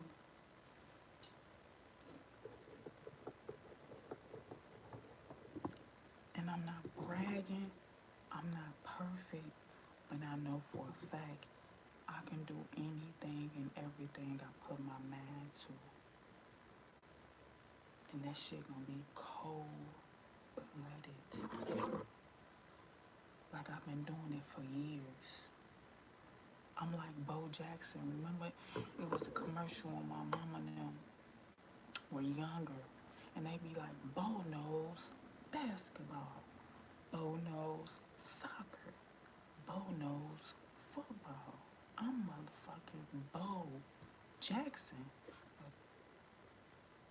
And I'm not bragging. I'm not perfect, but I know for a fact I can do anything and everything I put my mind to. And that shit gonna be cold blooded. Like I've been doing it for years. I'm like Bo Jackson. Remember, it was a commercial when my mama and them were younger, and they be like, Bo knows basketball, Bo knows soccer, Bo knows football. I'm motherfucking Bo Jackson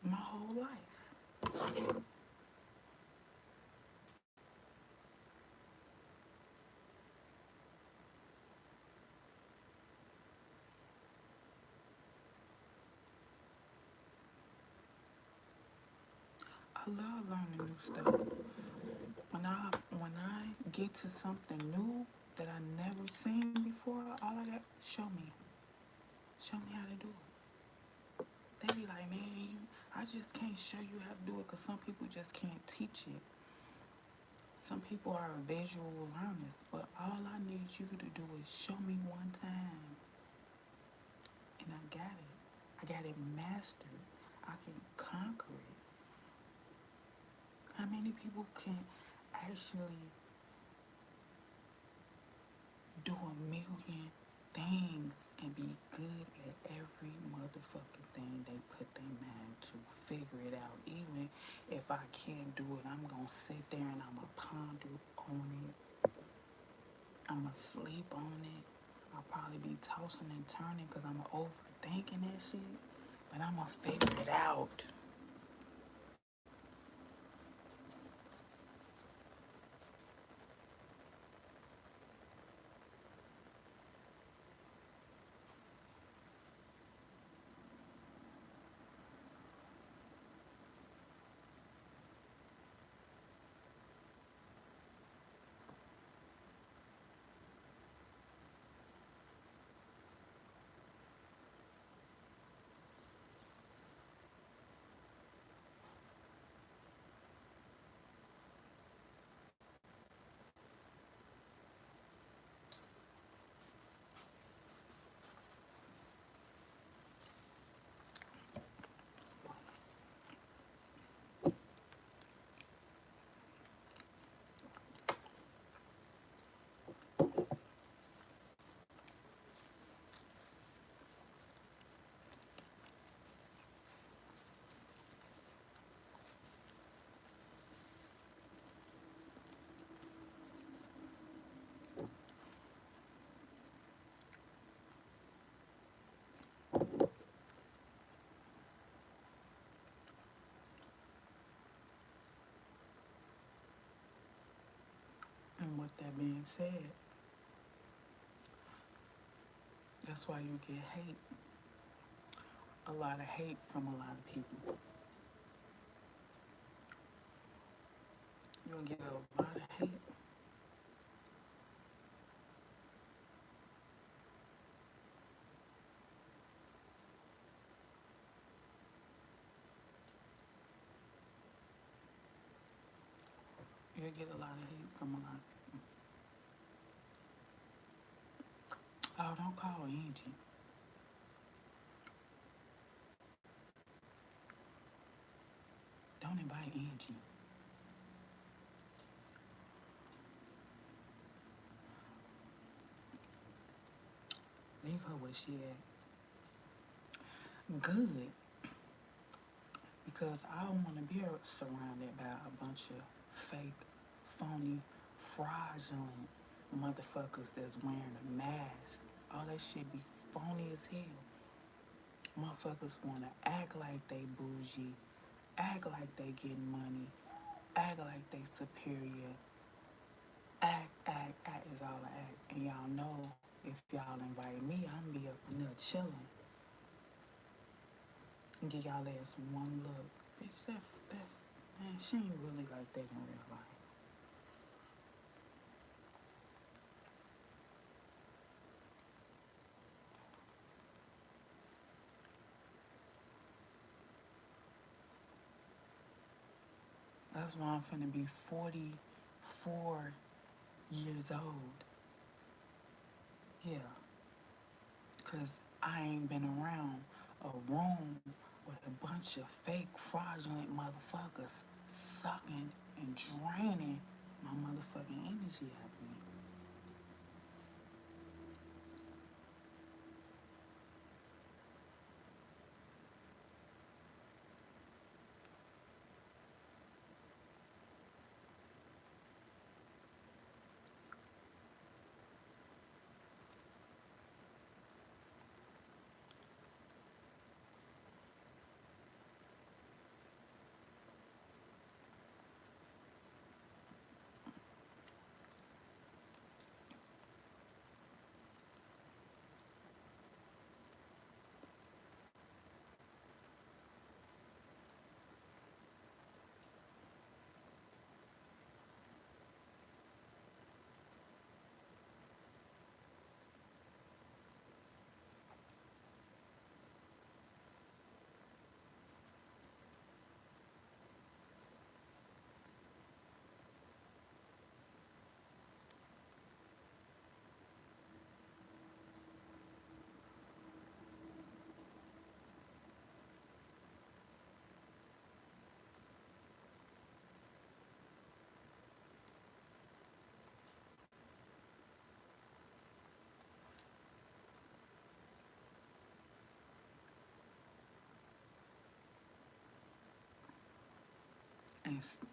my whole life. I love learning new stuff. When I get to something new that I never seen before, all I got, show me how to do it. They be like, man, I just can't show you how to do it because some people just can't teach it. Some people are visual learners, but all I need you to do is show me one time, and I got it. I got it mastered. I can conquer it. How many people can actually do a million things and be good at every motherfucking thing they put their mind to? Figure it out. Even if I can't do it, I'm gonna sit there and I'm gonna ponder on it. I'm gonna sleep on it. I'll probably be tossing and turning because I'm overthinking that shit. But I'm gonna figure it out. And with that being said, that's why you get hate. A lot of hate from a lot of people. You'll get a lot of hate. You'll get a lot of hate from a lot of people. Oh, don't call Angie. Don't invite Angie. Leave her where she at. Good, because I don't want to be surrounded by a bunch of fake, phony, fraudulent motherfuckers that's wearing a mask. All that shit be phony as hell. Motherfuckers want to act like they bougie, act like they getting money, act like they superior. Act is all I act. And y'all know if y'all invite me, I'm gonna be up in there chilling and give y'all ass one look. Bitch, that, man, she ain't really like that in real life. That's why I'm finna be 44 years old. Yeah, because I ain't been around a room with a bunch of fake, fraudulent motherfuckers sucking and draining my motherfucking energy out of me.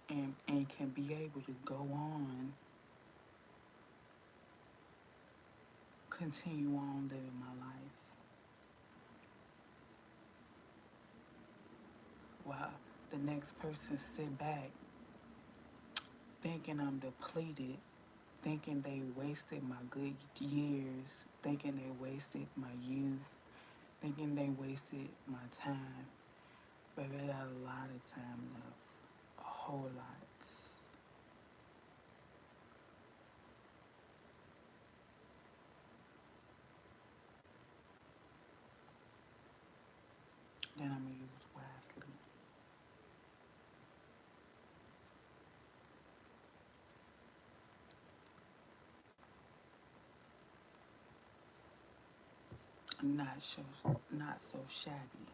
And, and can be able to go on, continue on living my life while the next person sit back thinking I'm depleted, thinking they wasted my good years, thinking they wasted my youth, thinking they wasted my time. Baby, I got a lot of time left, a whole lot. Then I'm gonna use wisely. Not so shabby.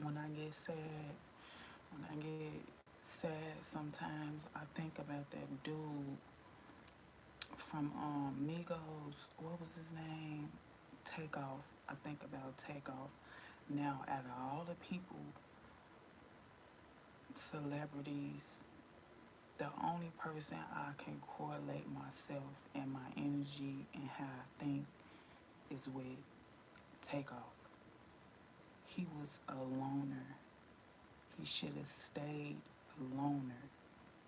when I get sad, when I get sad, sometimes I think about that dude from Migos. What was his name? Takeoff. I think about Takeoff. Now, out of all the people, celebrities, the only person I can correlate myself and my energy and how I think is with Takeoff. He was a loner. He should have stayed a loner.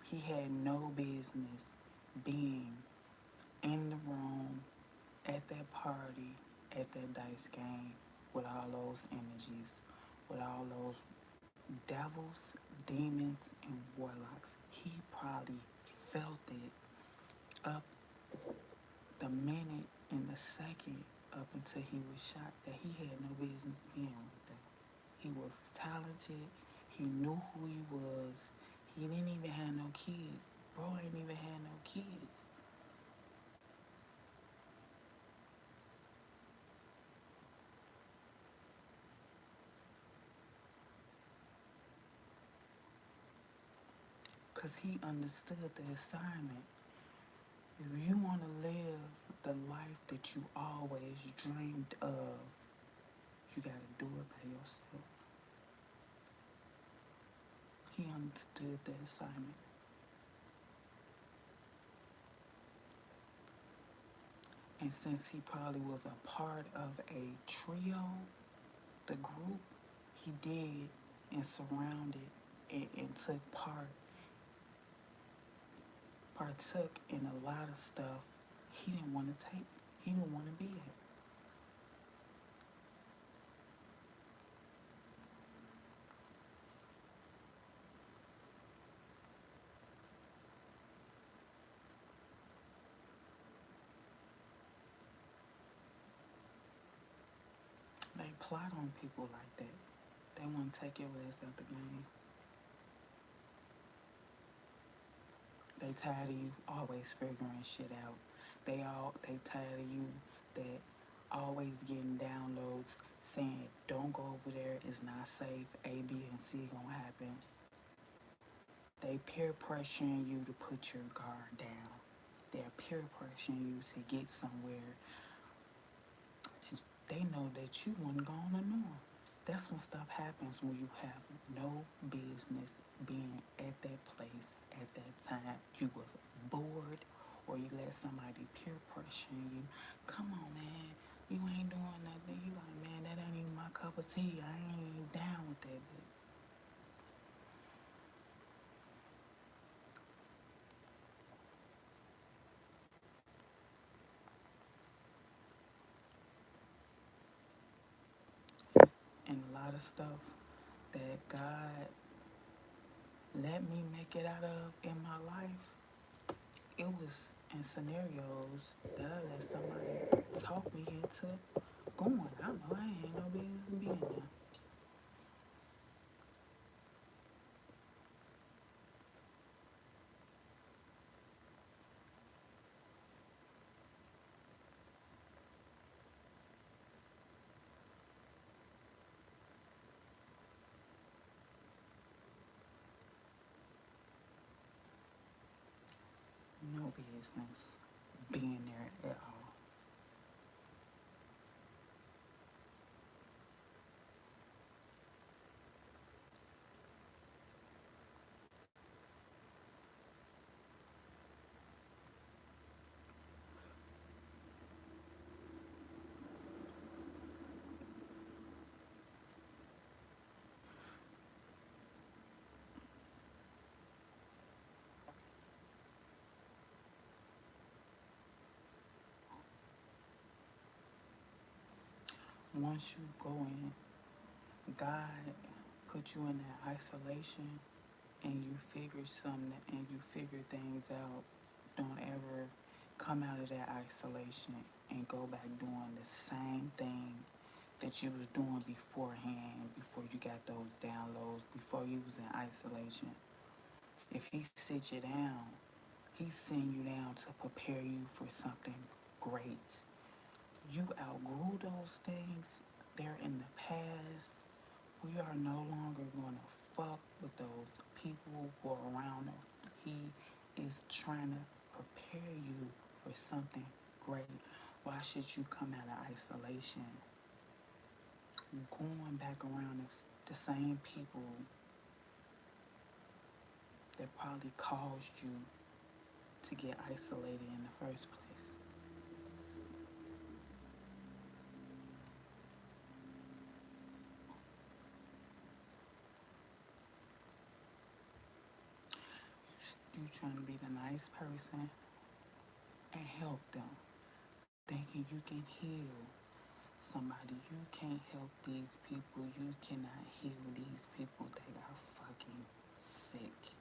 He had no business being in the room at that party, at that dice game, with all those energies, with all those devils, demons, and warlocks. He probably felt it up the minute and the second up until he was shot that he had no business being with that. He was talented. He knew who he was. He didn't even have no kids. Bro ain't even had no kids. Because he understood the assignment. If you want to live the life that you always dreamed of, you got to do it by yourself. He understood the assignment. And since he probably was a part of a trio, the group, he did and surrounded and partook in a lot of stuff he didn't want to take. He didn't want to be at. They plot on people like that. They want to take your ass out the game. They tired of you always figuring shit out. They tired of you that always getting downloads saying don't go over there, it's not safe, A, B, and C gonna happen. They peer pressuring you to put your guard down. They're peer pressuring you to get somewhere. They know that you weren't gonna know. That's when stuff happens when you have no business being at that place at that time. You was bored or you let somebody peer pressure you. Come on, man. You ain't doing nothing. You like, man, that ain't even my cup of tea. I ain't even down with that bitch. And a lot of stuff that God let me make it out of in my life, it was in scenarios that I let somebody talk me into going. I know I ain't no business being there. No business being there at all. Once you go in, God put you in that isolation and you figure something and you figure things out. Don't ever come out of that isolation and go back doing the same thing that you was doing beforehand, before you got those downloads, before you was in isolation. If he sit you down, he's sitting you down to prepare you for something great. You outgrew those things. They're in the past. We are no longer going to fuck with those people who are around us. He is trying to prepare you for something great. Why should you come out of isolation? Going back around the same people that probably caused you to get isolated in the first place. You trying to be the nice person and help them, thinking you can heal somebody. You can't help these people. You cannot heal these people. They are fucking sick.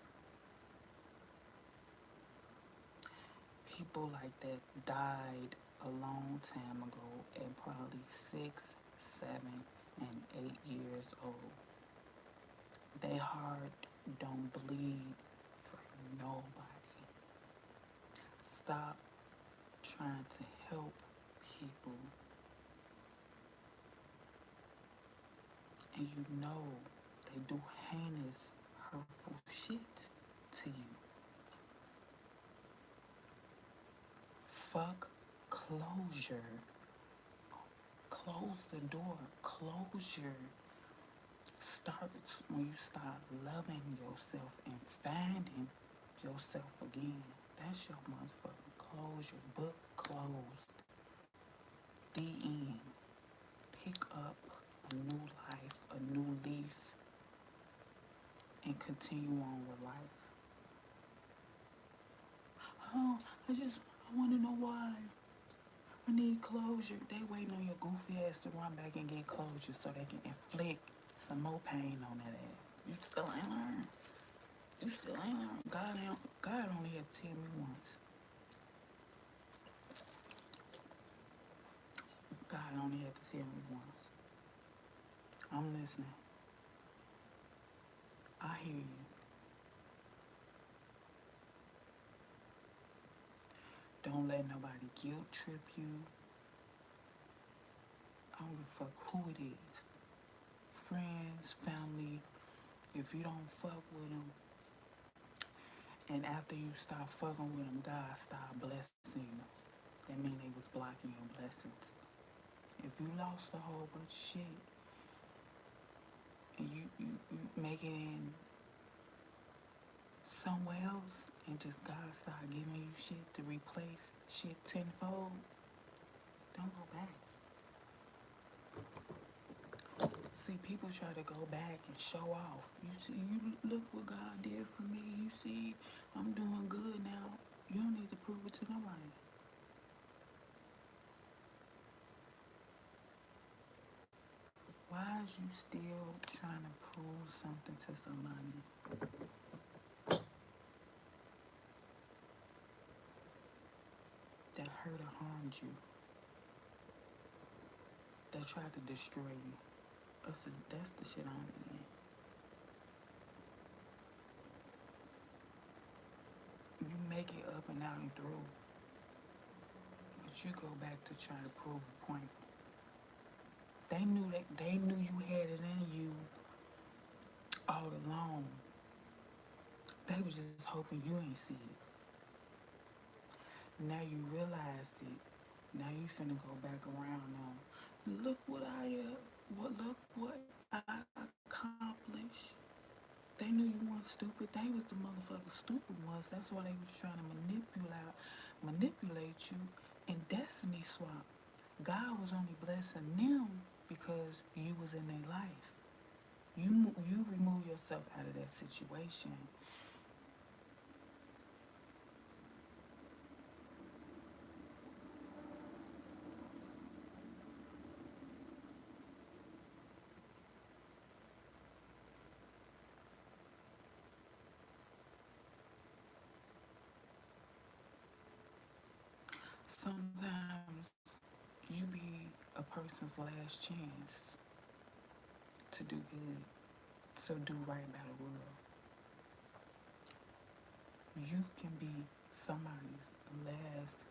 People like that died a long time ago at probably 6, 7, and 8 years old. They heart don't bleed for nobody. Stop trying to help people and you know they do heinous, hurtful shit to you. Fuck closure. Close the door. Closure starts when you start loving yourself and finding yourself again. That's your motherfucking closure. Book closed. The end. Pick up a new life, a new leaf, and continue on with life. Oh, I want to know why. I need closure. They waiting on your goofy ass to run back and get closure so they can inflict some more pain on that ass. You still ain't learned. You still ain't learned. God only had to tell me once. God only had to tell me once. I'm listening. I hear you. Don't let nobody guilt trip you. I don't give a fuck who it is. Friends, family. If you don't fuck with them, and after you stop fucking with them, God start blessing you. That mean they was blocking your blessings. If you lost a whole bunch of shit and you make it in somewhere else and just God start giving you shit to replace shit tenfold, don't go back. See, people try to go back and show off. You see, you look what God did for me. You see, I'm doing good now. You don't need to prove it to nobody. Why is you still trying to prove something to somebody that hurt or harmed you, that tried to destroy you? That's the shit I'm in. You make it up and out and through, but you go back to try to prove a point. They knew you had it in you all along. They was just hoping you ain't see it. Now you realized it. Now you finna go back around now. Look what look what I accomplished. They knew you weren't stupid. They was the motherfucking stupid ones. That's why they was trying to manipulate you and destiny swap. God was only blessing them because you was in their life. You remove yourself out of that situation. Sometimes you be a person's last chance to do good, to do right by the world. You can be somebody's last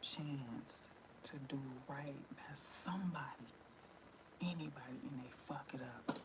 chance to do right by somebody, anybody, and they fuck it up.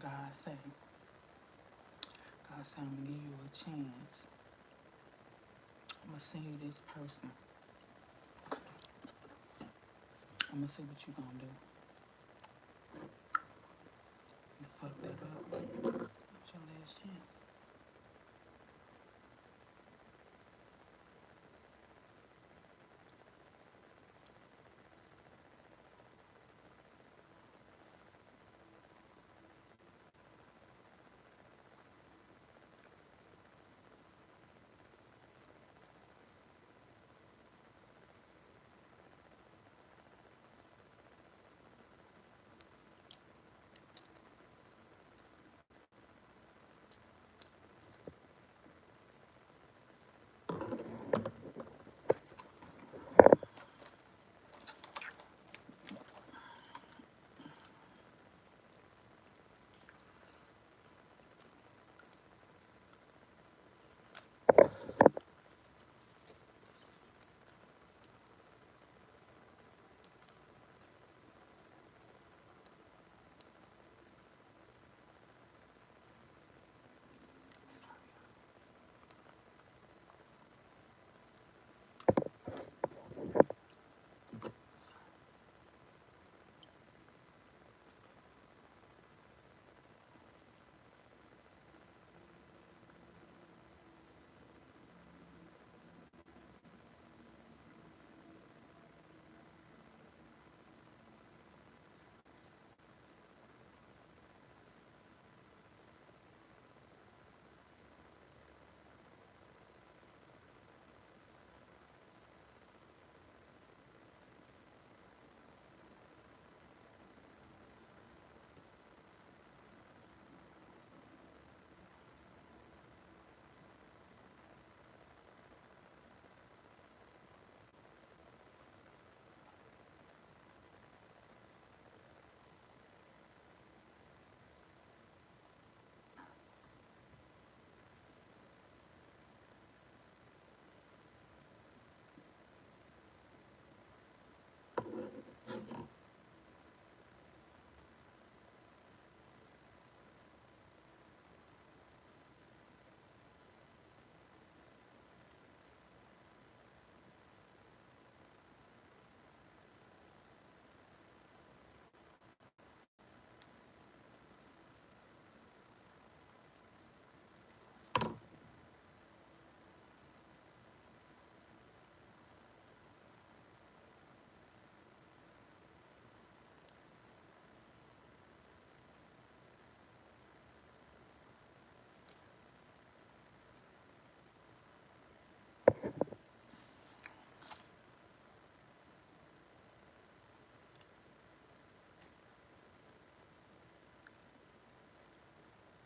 God say? God say, I'm gonna give you a chance. I'm gonna send you this person. I'm gonna see what you gonna do. You fucked that up. It's your last chance.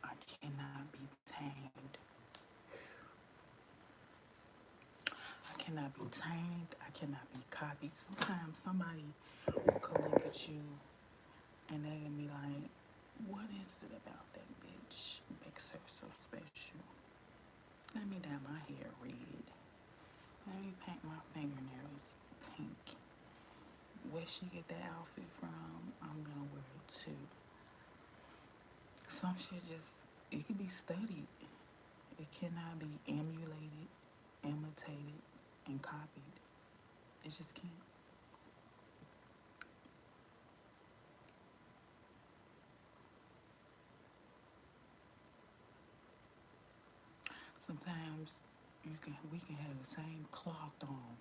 I cannot be tamed. I cannot be tamed. I cannot be copied. Sometimes somebody could look at you and they can be like, what is it about that bitch makes her so special? Let me dye my hair red. Let me paint my fingernails pink. Where she get that outfit from, I'm gonna wear it too. Some shit just, it can be studied. It cannot be emulated, imitated, and copied. It just can't. Sometimes we can have the same cloth on,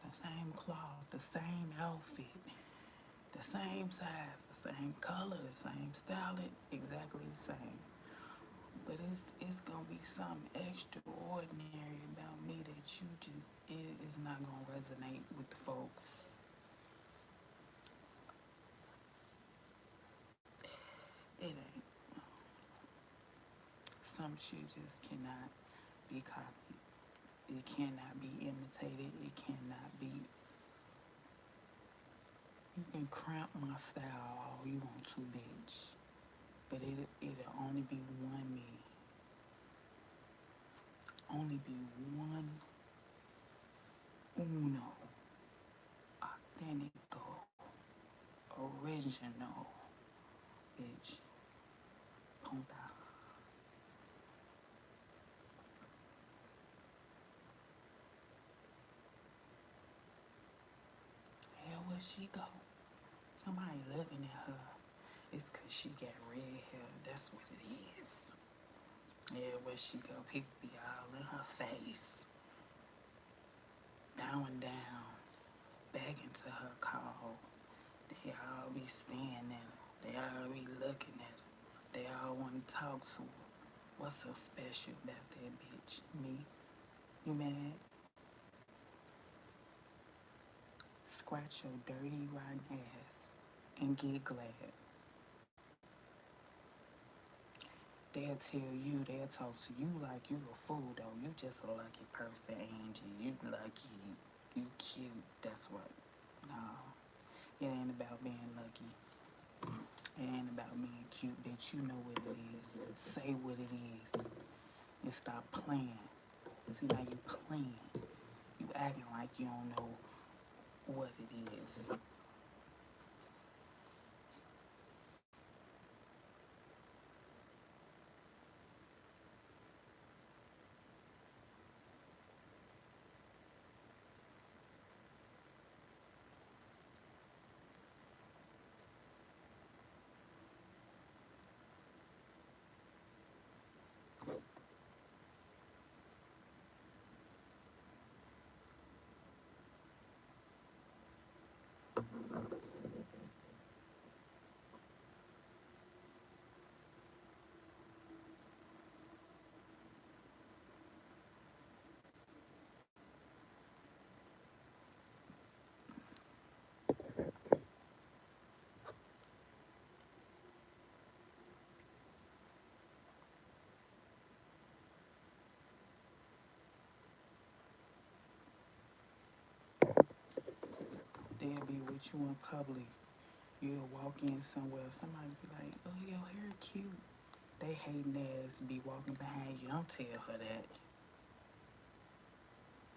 the same cloth, the same outfit, the same size, the same color, the same style, exactly the same. But it's gonna be something extraordinary about me that you just it is not gonna resonate with the folks. It ain't. Some shit just cannot be copied. It cannot be imitated. It cannot be. You can cramp my style all you want to, bitch. But it'll only be one me. Only be one uno, autentico, original, bitch. she go? Somebody looking at her. It's cause she got red hair. That's what it is. Yeah, where she go, people be all in her face. Bowing down, begging to her call. They all be staring at her. They all be looking at her. They all want to talk to her. What's so special about that bitch? Me? You mad? Scratch your dirty, rotten ass and get glad. They'll tell you, they'll talk to you like you a fool though. You just a lucky person, Angie. You lucky. You cute. That's what. No. It ain't about being lucky. It ain't about being cute, bitch. You know what it is. Say what it is. And stop playing. See, now you playing. You acting like you don't know what it is. They'll be with you in public. You'll walk in somewhere, somebody be like, oh, your hair cute. They hating ass be walking behind you. Don't tell her that.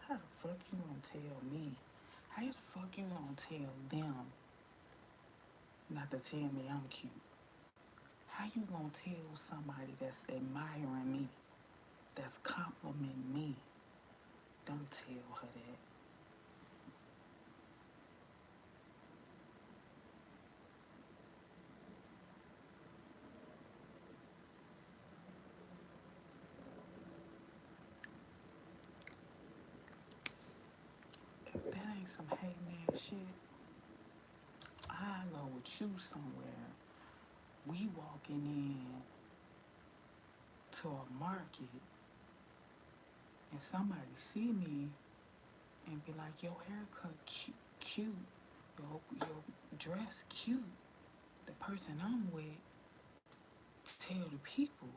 How the fuck you gonna tell me? How the fuck you gonna tell them not to tell me I'm cute? How you gonna tell somebody that's admiring me, that's complimenting me? Don't tell her that. If that ain't some hating ass shit, I go with you somewhere. We walking in to a market and somebody see me and be like, your haircut cute, your dress cute. The person I'm with tell the people,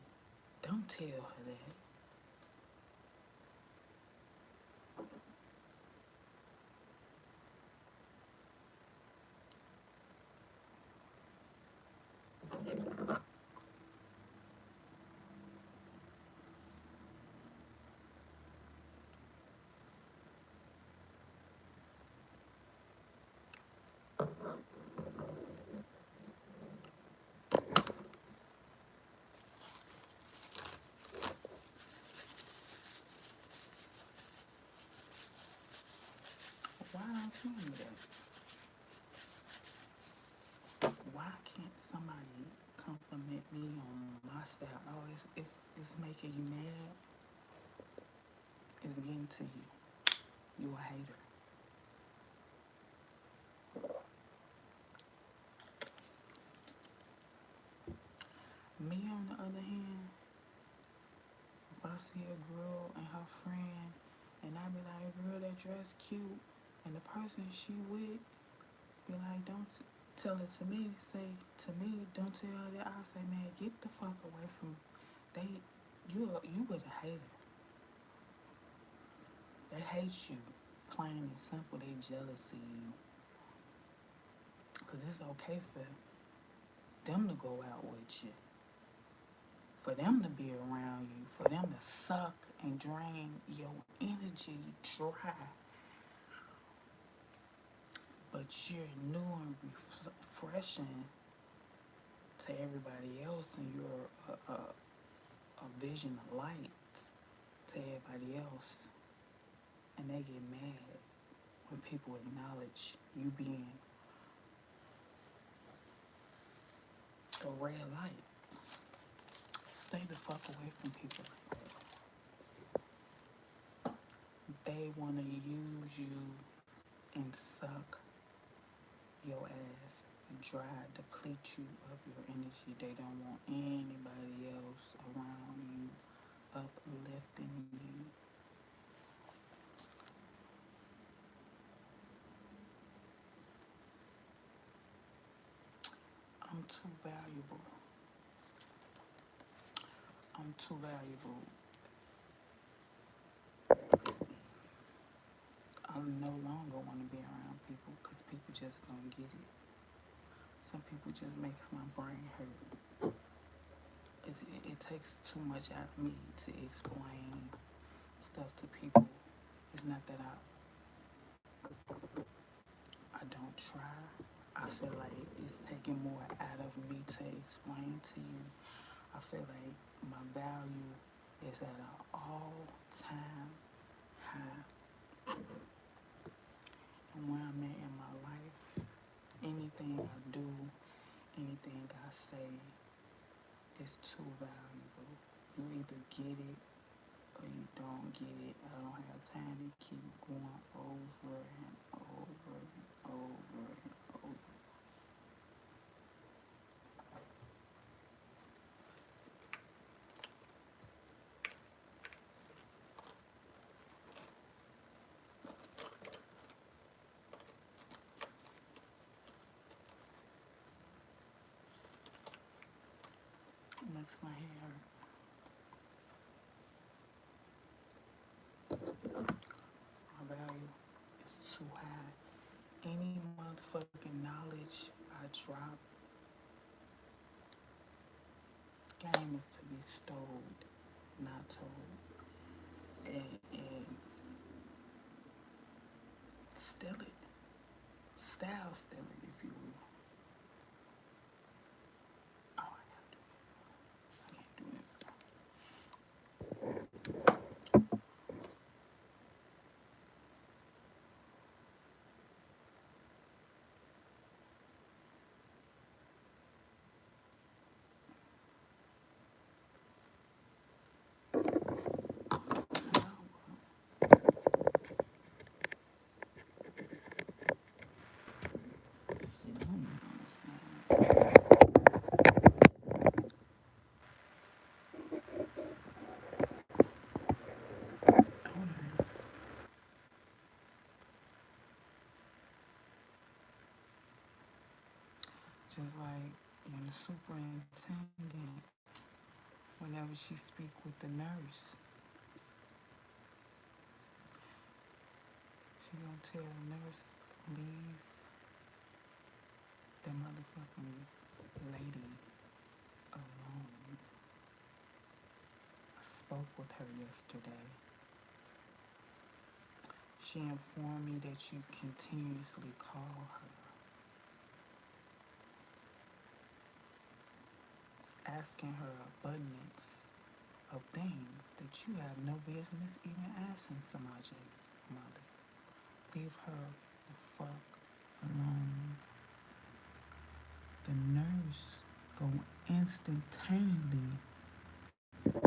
don't tell her that. Why don't you do that? Why can't somebody compliment me on my style? Oh, it's making you mad. It's getting to you. You a hater. Me, on the other hand, if I see a girl and her friend, and I be like, girl, that dress cute, and the person she with be like, don't tell it to me. Say to me, don't tell her that. I say, man, get the fuck away from they. You with a hater. They hate you. Plain and simple, they jealous of you. Cause it's okay for them to go out with you, for them to be around you, for them to suck and drain your energy dry. But you're new and refreshing to everybody else, and you're a vision of light to everybody else. And they get mad when people acknowledge you being a red light. Stay the fuck away from people like that. They want to use you and suck your ass, dry, deplete you of your energy. They don't want anybody else around you uplifting you. I'm too valuable. I'm too valuable. I no longer want to be around people because people just don't get it. Some people just makes my brain hurt. It takes too much out of me to explain stuff to people. It's not that I don't try. I feel like it's taking more out of me to explain to you. I feel like my value is at an all-time high. And where I'm at in my life, anything I do, anything I say is too valuable. You either get it or you don't get it. I don't have time to keep going over and over and over and over. It makes my head hurt. My value is too high. Any motherfucking knowledge I drop, game is to be stole, not told. And steal it. Style steal it, if you will. Oh, I gotta do it. I can't do it. No, you don't understand. Hold on. Just like when the superintendent, whenever she speak with the nurse, she gonna tell the nurse, leave the motherfucking lady alone. I spoke with her yesterday. She informed me that you continuously call her, asking her abundance of things that you have no business even asking Samaje's mother. Leave her the fuck alone. The nurse gonna instantaneously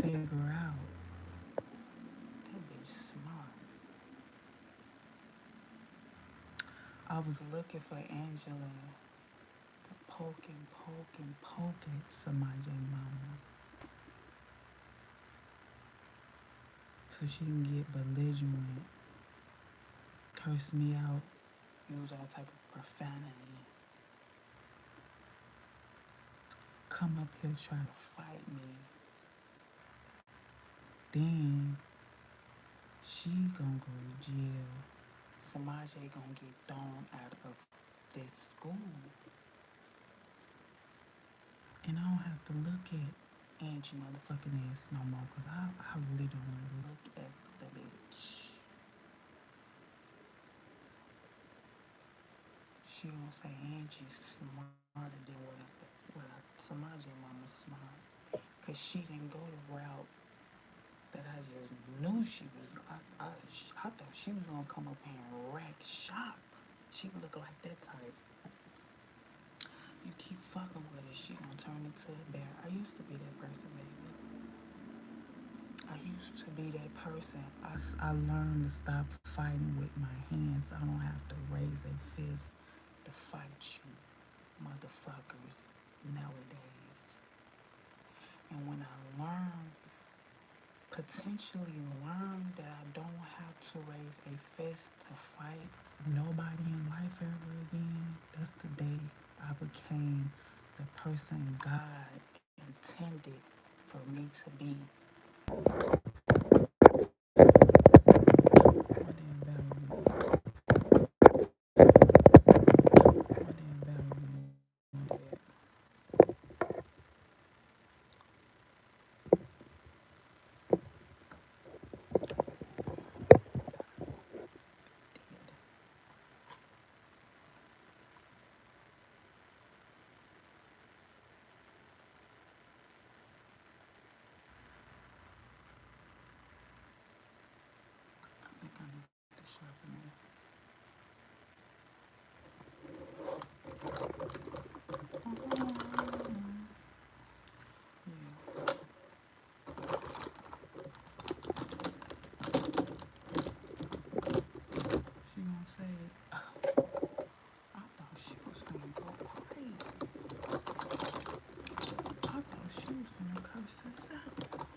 figure out that bitch smart. I was looking for Angela to poke at Samaje mama so she can get belligerent, curse me out, use all type of profanity, come up here try to fight me. Then she gonna go to jail. Samaje gonna get thrown out of this school. And I don't have to look at Angie motherfucking ass no more because I really don't want to look at the bitch. She gonna say Angie's smarter than Samaje mama smart. Because she didn't go the route that I just knew she was. I thought she was gonna come up here and wreck shop. She looked like that type. You keep fucking with her, she gonna turn into a bear. I used to be that person, baby. I used to be that person. I learned to stop fighting with my hands. I don't have to raise a fist to fight you, motherfuckers, nowadays. And when I potentially learn that I don't have to raise a fist to fight nobody in life ever again, that's the day I became the person God intended for me to be. My damn battery. My damn battery. I think I need to sharpen it. Yeah. She gonna say it. I thought she was gonna go crazy. I thought she was gonna curse us out.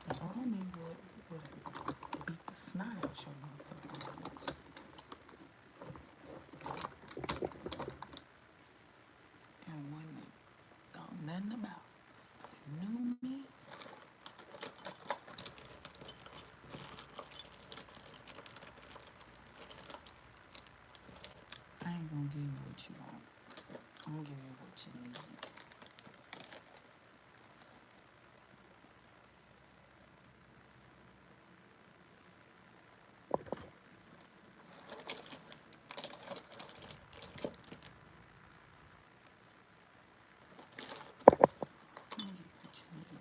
The homie would beat the snot out your motherfucking nose. And when they thought nothing about knew me, I ain't gonna give you what you want. I'm gonna give you what you need. I'm gonna give you what you need.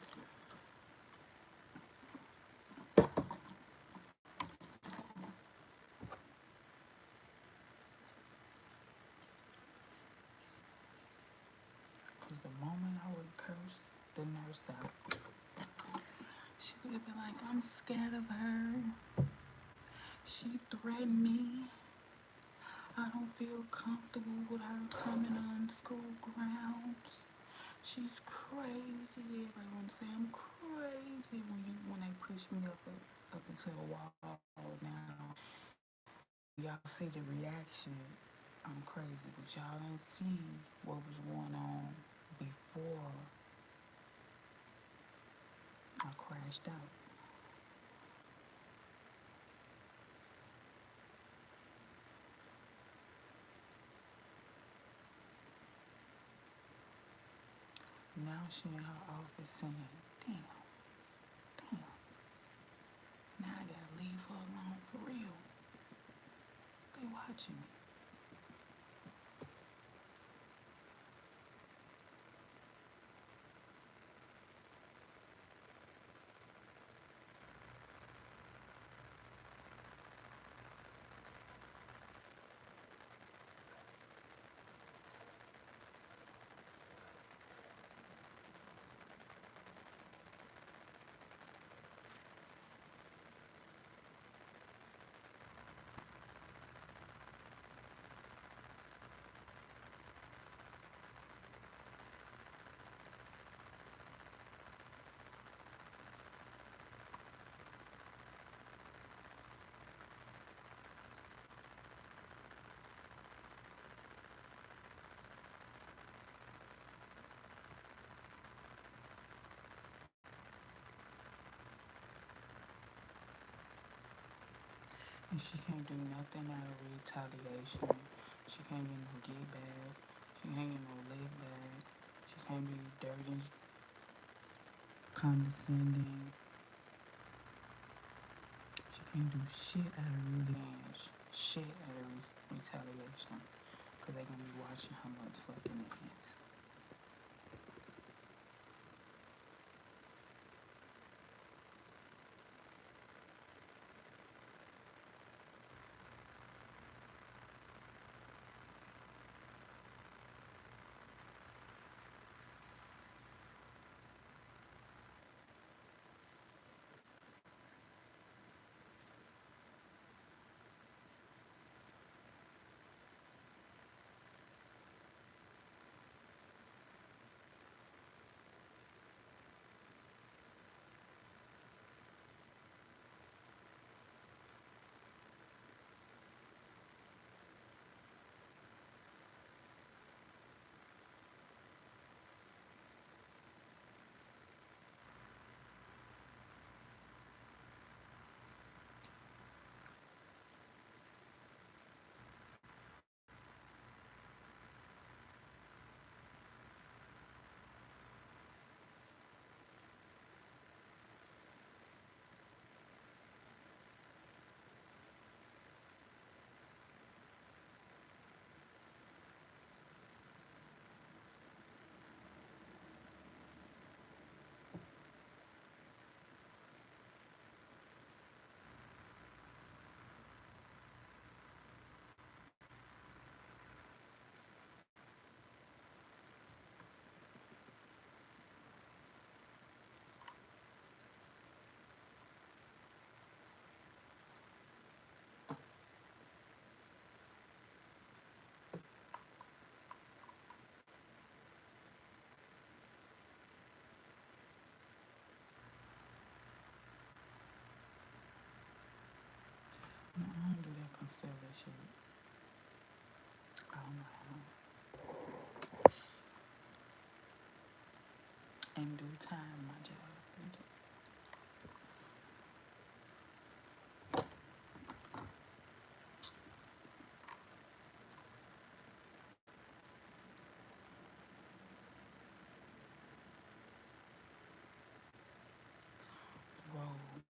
Cause the moment I would curse the nurse out, she would have been like, I'm scared of her. She threatened me. I don't feel comfortable with her coming on school grounds. She's crazy. Everybody want to say I'm crazy when they push me up into a wall now. Y'all see the reaction. I'm crazy, but y'all didn't see what was going on before I crashed out. Now she in her office saying, damn, damn. Now I gotta leave her alone for real. They watching me. And she can't do nothing out of retaliation. She can't get no get back. She can't get no leg back. She can't be dirty, condescending. She can't do shit out of revenge. Shit out of retaliation. Because they gonna be watching her motherfucking ass. sell that shit. I don't know how. In due time, my job. Road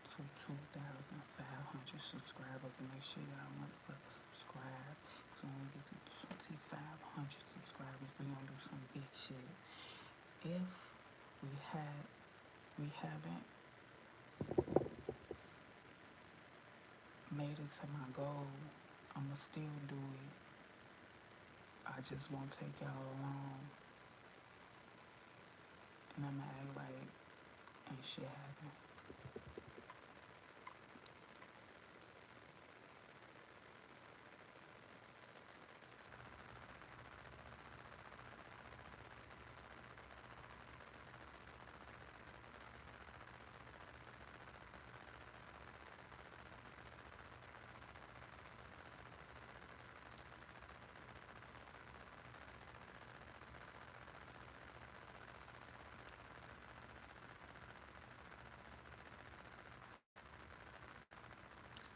to 2,500 subscribers. Make sure y'all motherfuckers subscribe. So when we get to 2,500 subscribers, we gonna do some big shit. If we haven't made it to my goal, I'ma still do it. I just won't take y'all along, and I'ma act like ain't shit happen.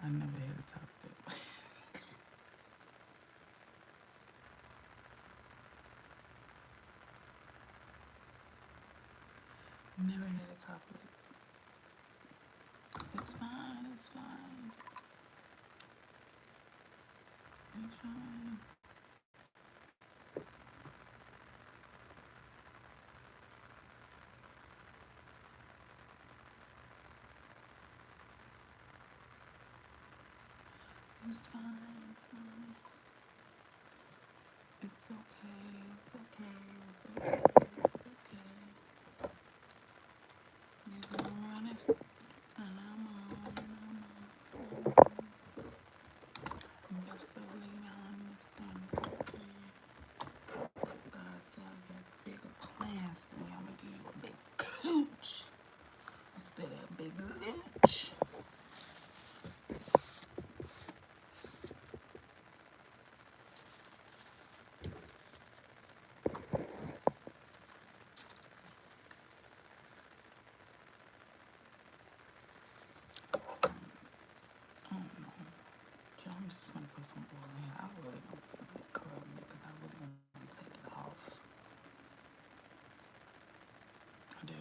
I never had a top lip. Never had a top lip. It's fine, it's fine. It's fine. It's fine, it's fine. It's okay, it's okay, it's okay, it's okay. You gonna run it, and I'm on, Best believe I understand it's okay. God said I got bigger plans than you. I'ma give you a big cooch instead of a big lynch. I don't know. I'm just gonna put some oil in. I really don't feel like curling it because I really want to take it off. I do.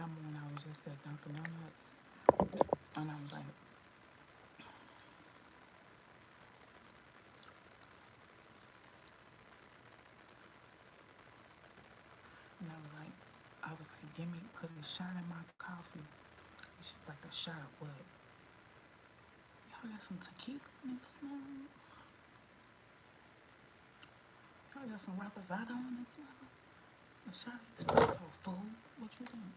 remember when I was just at Dunkin' Donuts and I was like, I was like, give me, put a shot in my coffee. She's like, a shot of what? Y'all got some tequila in this one? Y'all got some reposado in this one? A shot of espresso, fool. What you doing?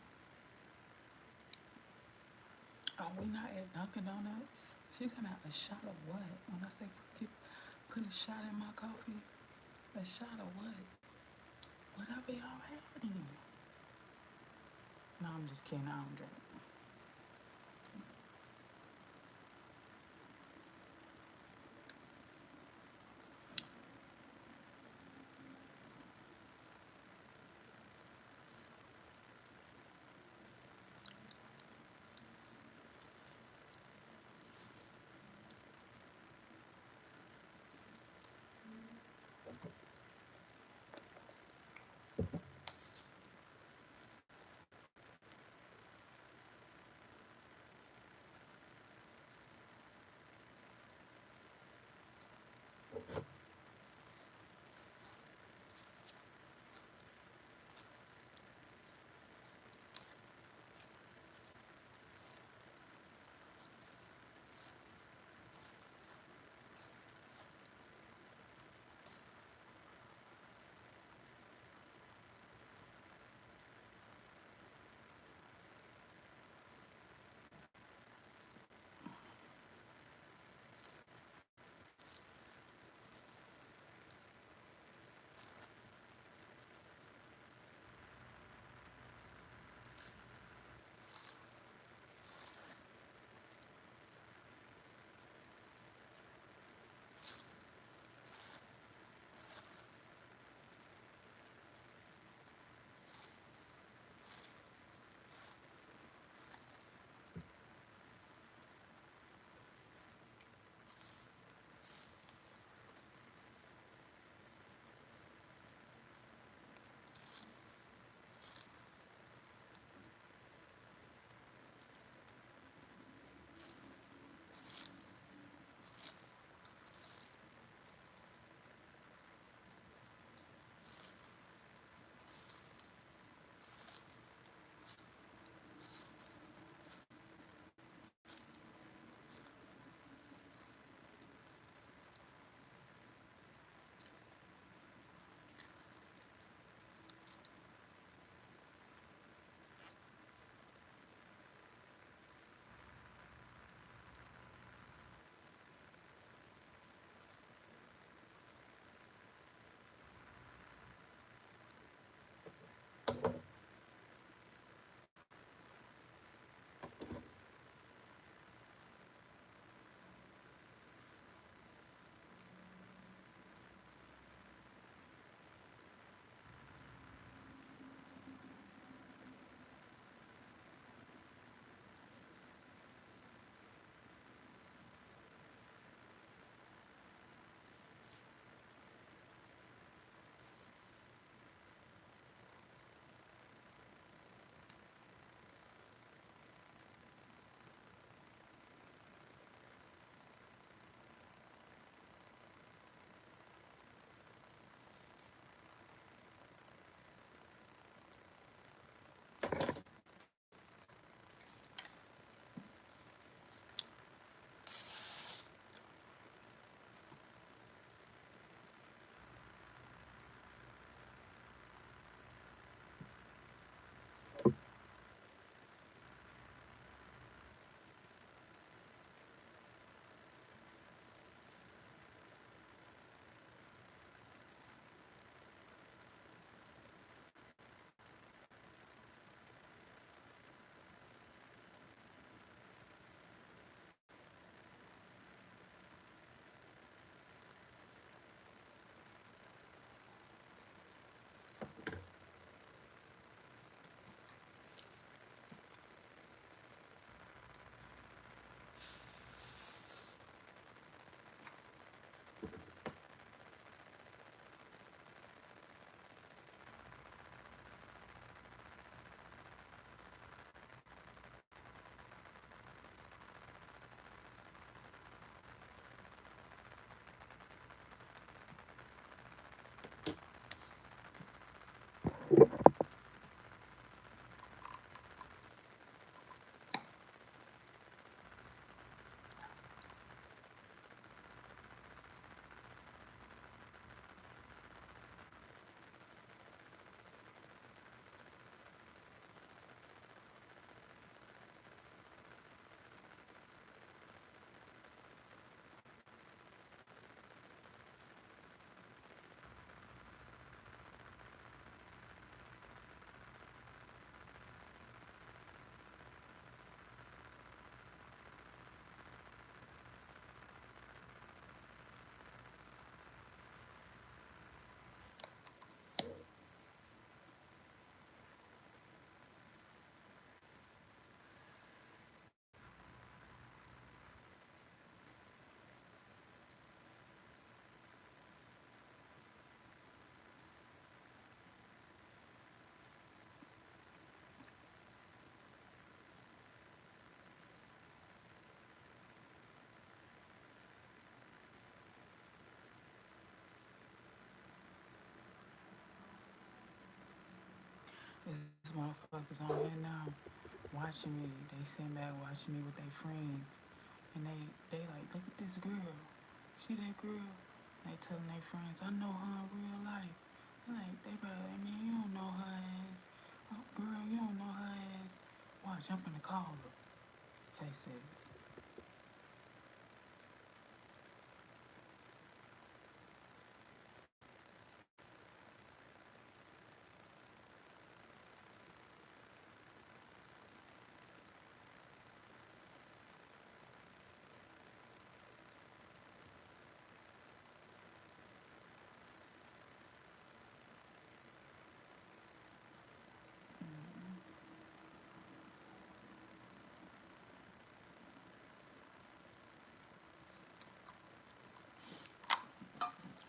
Oh, we not at Dunkin' Donuts? She's talking about a shot of what? When I say put a shot in my coffee, a shot of what? Whatever y'all had in. No, I'm just kidding. I don't drink. motherfuckers on here now watching me. They sitting back watching me with their friends. And they like, look at this girl. See that girl? They telling their friends, I know her in real life. They probably like, man, you don't know her ass. Oh, girl, you don't know her ass. Watch, I'm finna call her. Faces.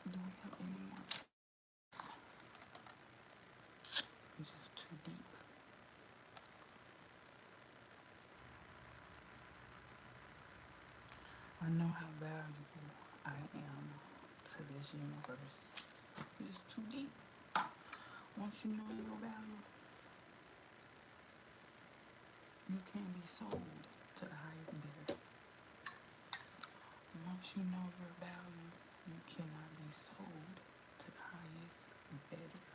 Do we have any more? It's just too deep. I know how valuable I am to this universe. It's too deep. Once you know your value, you can't be sold to the highest bidder. Once you know your value, you cannot be sold to the highest bidder.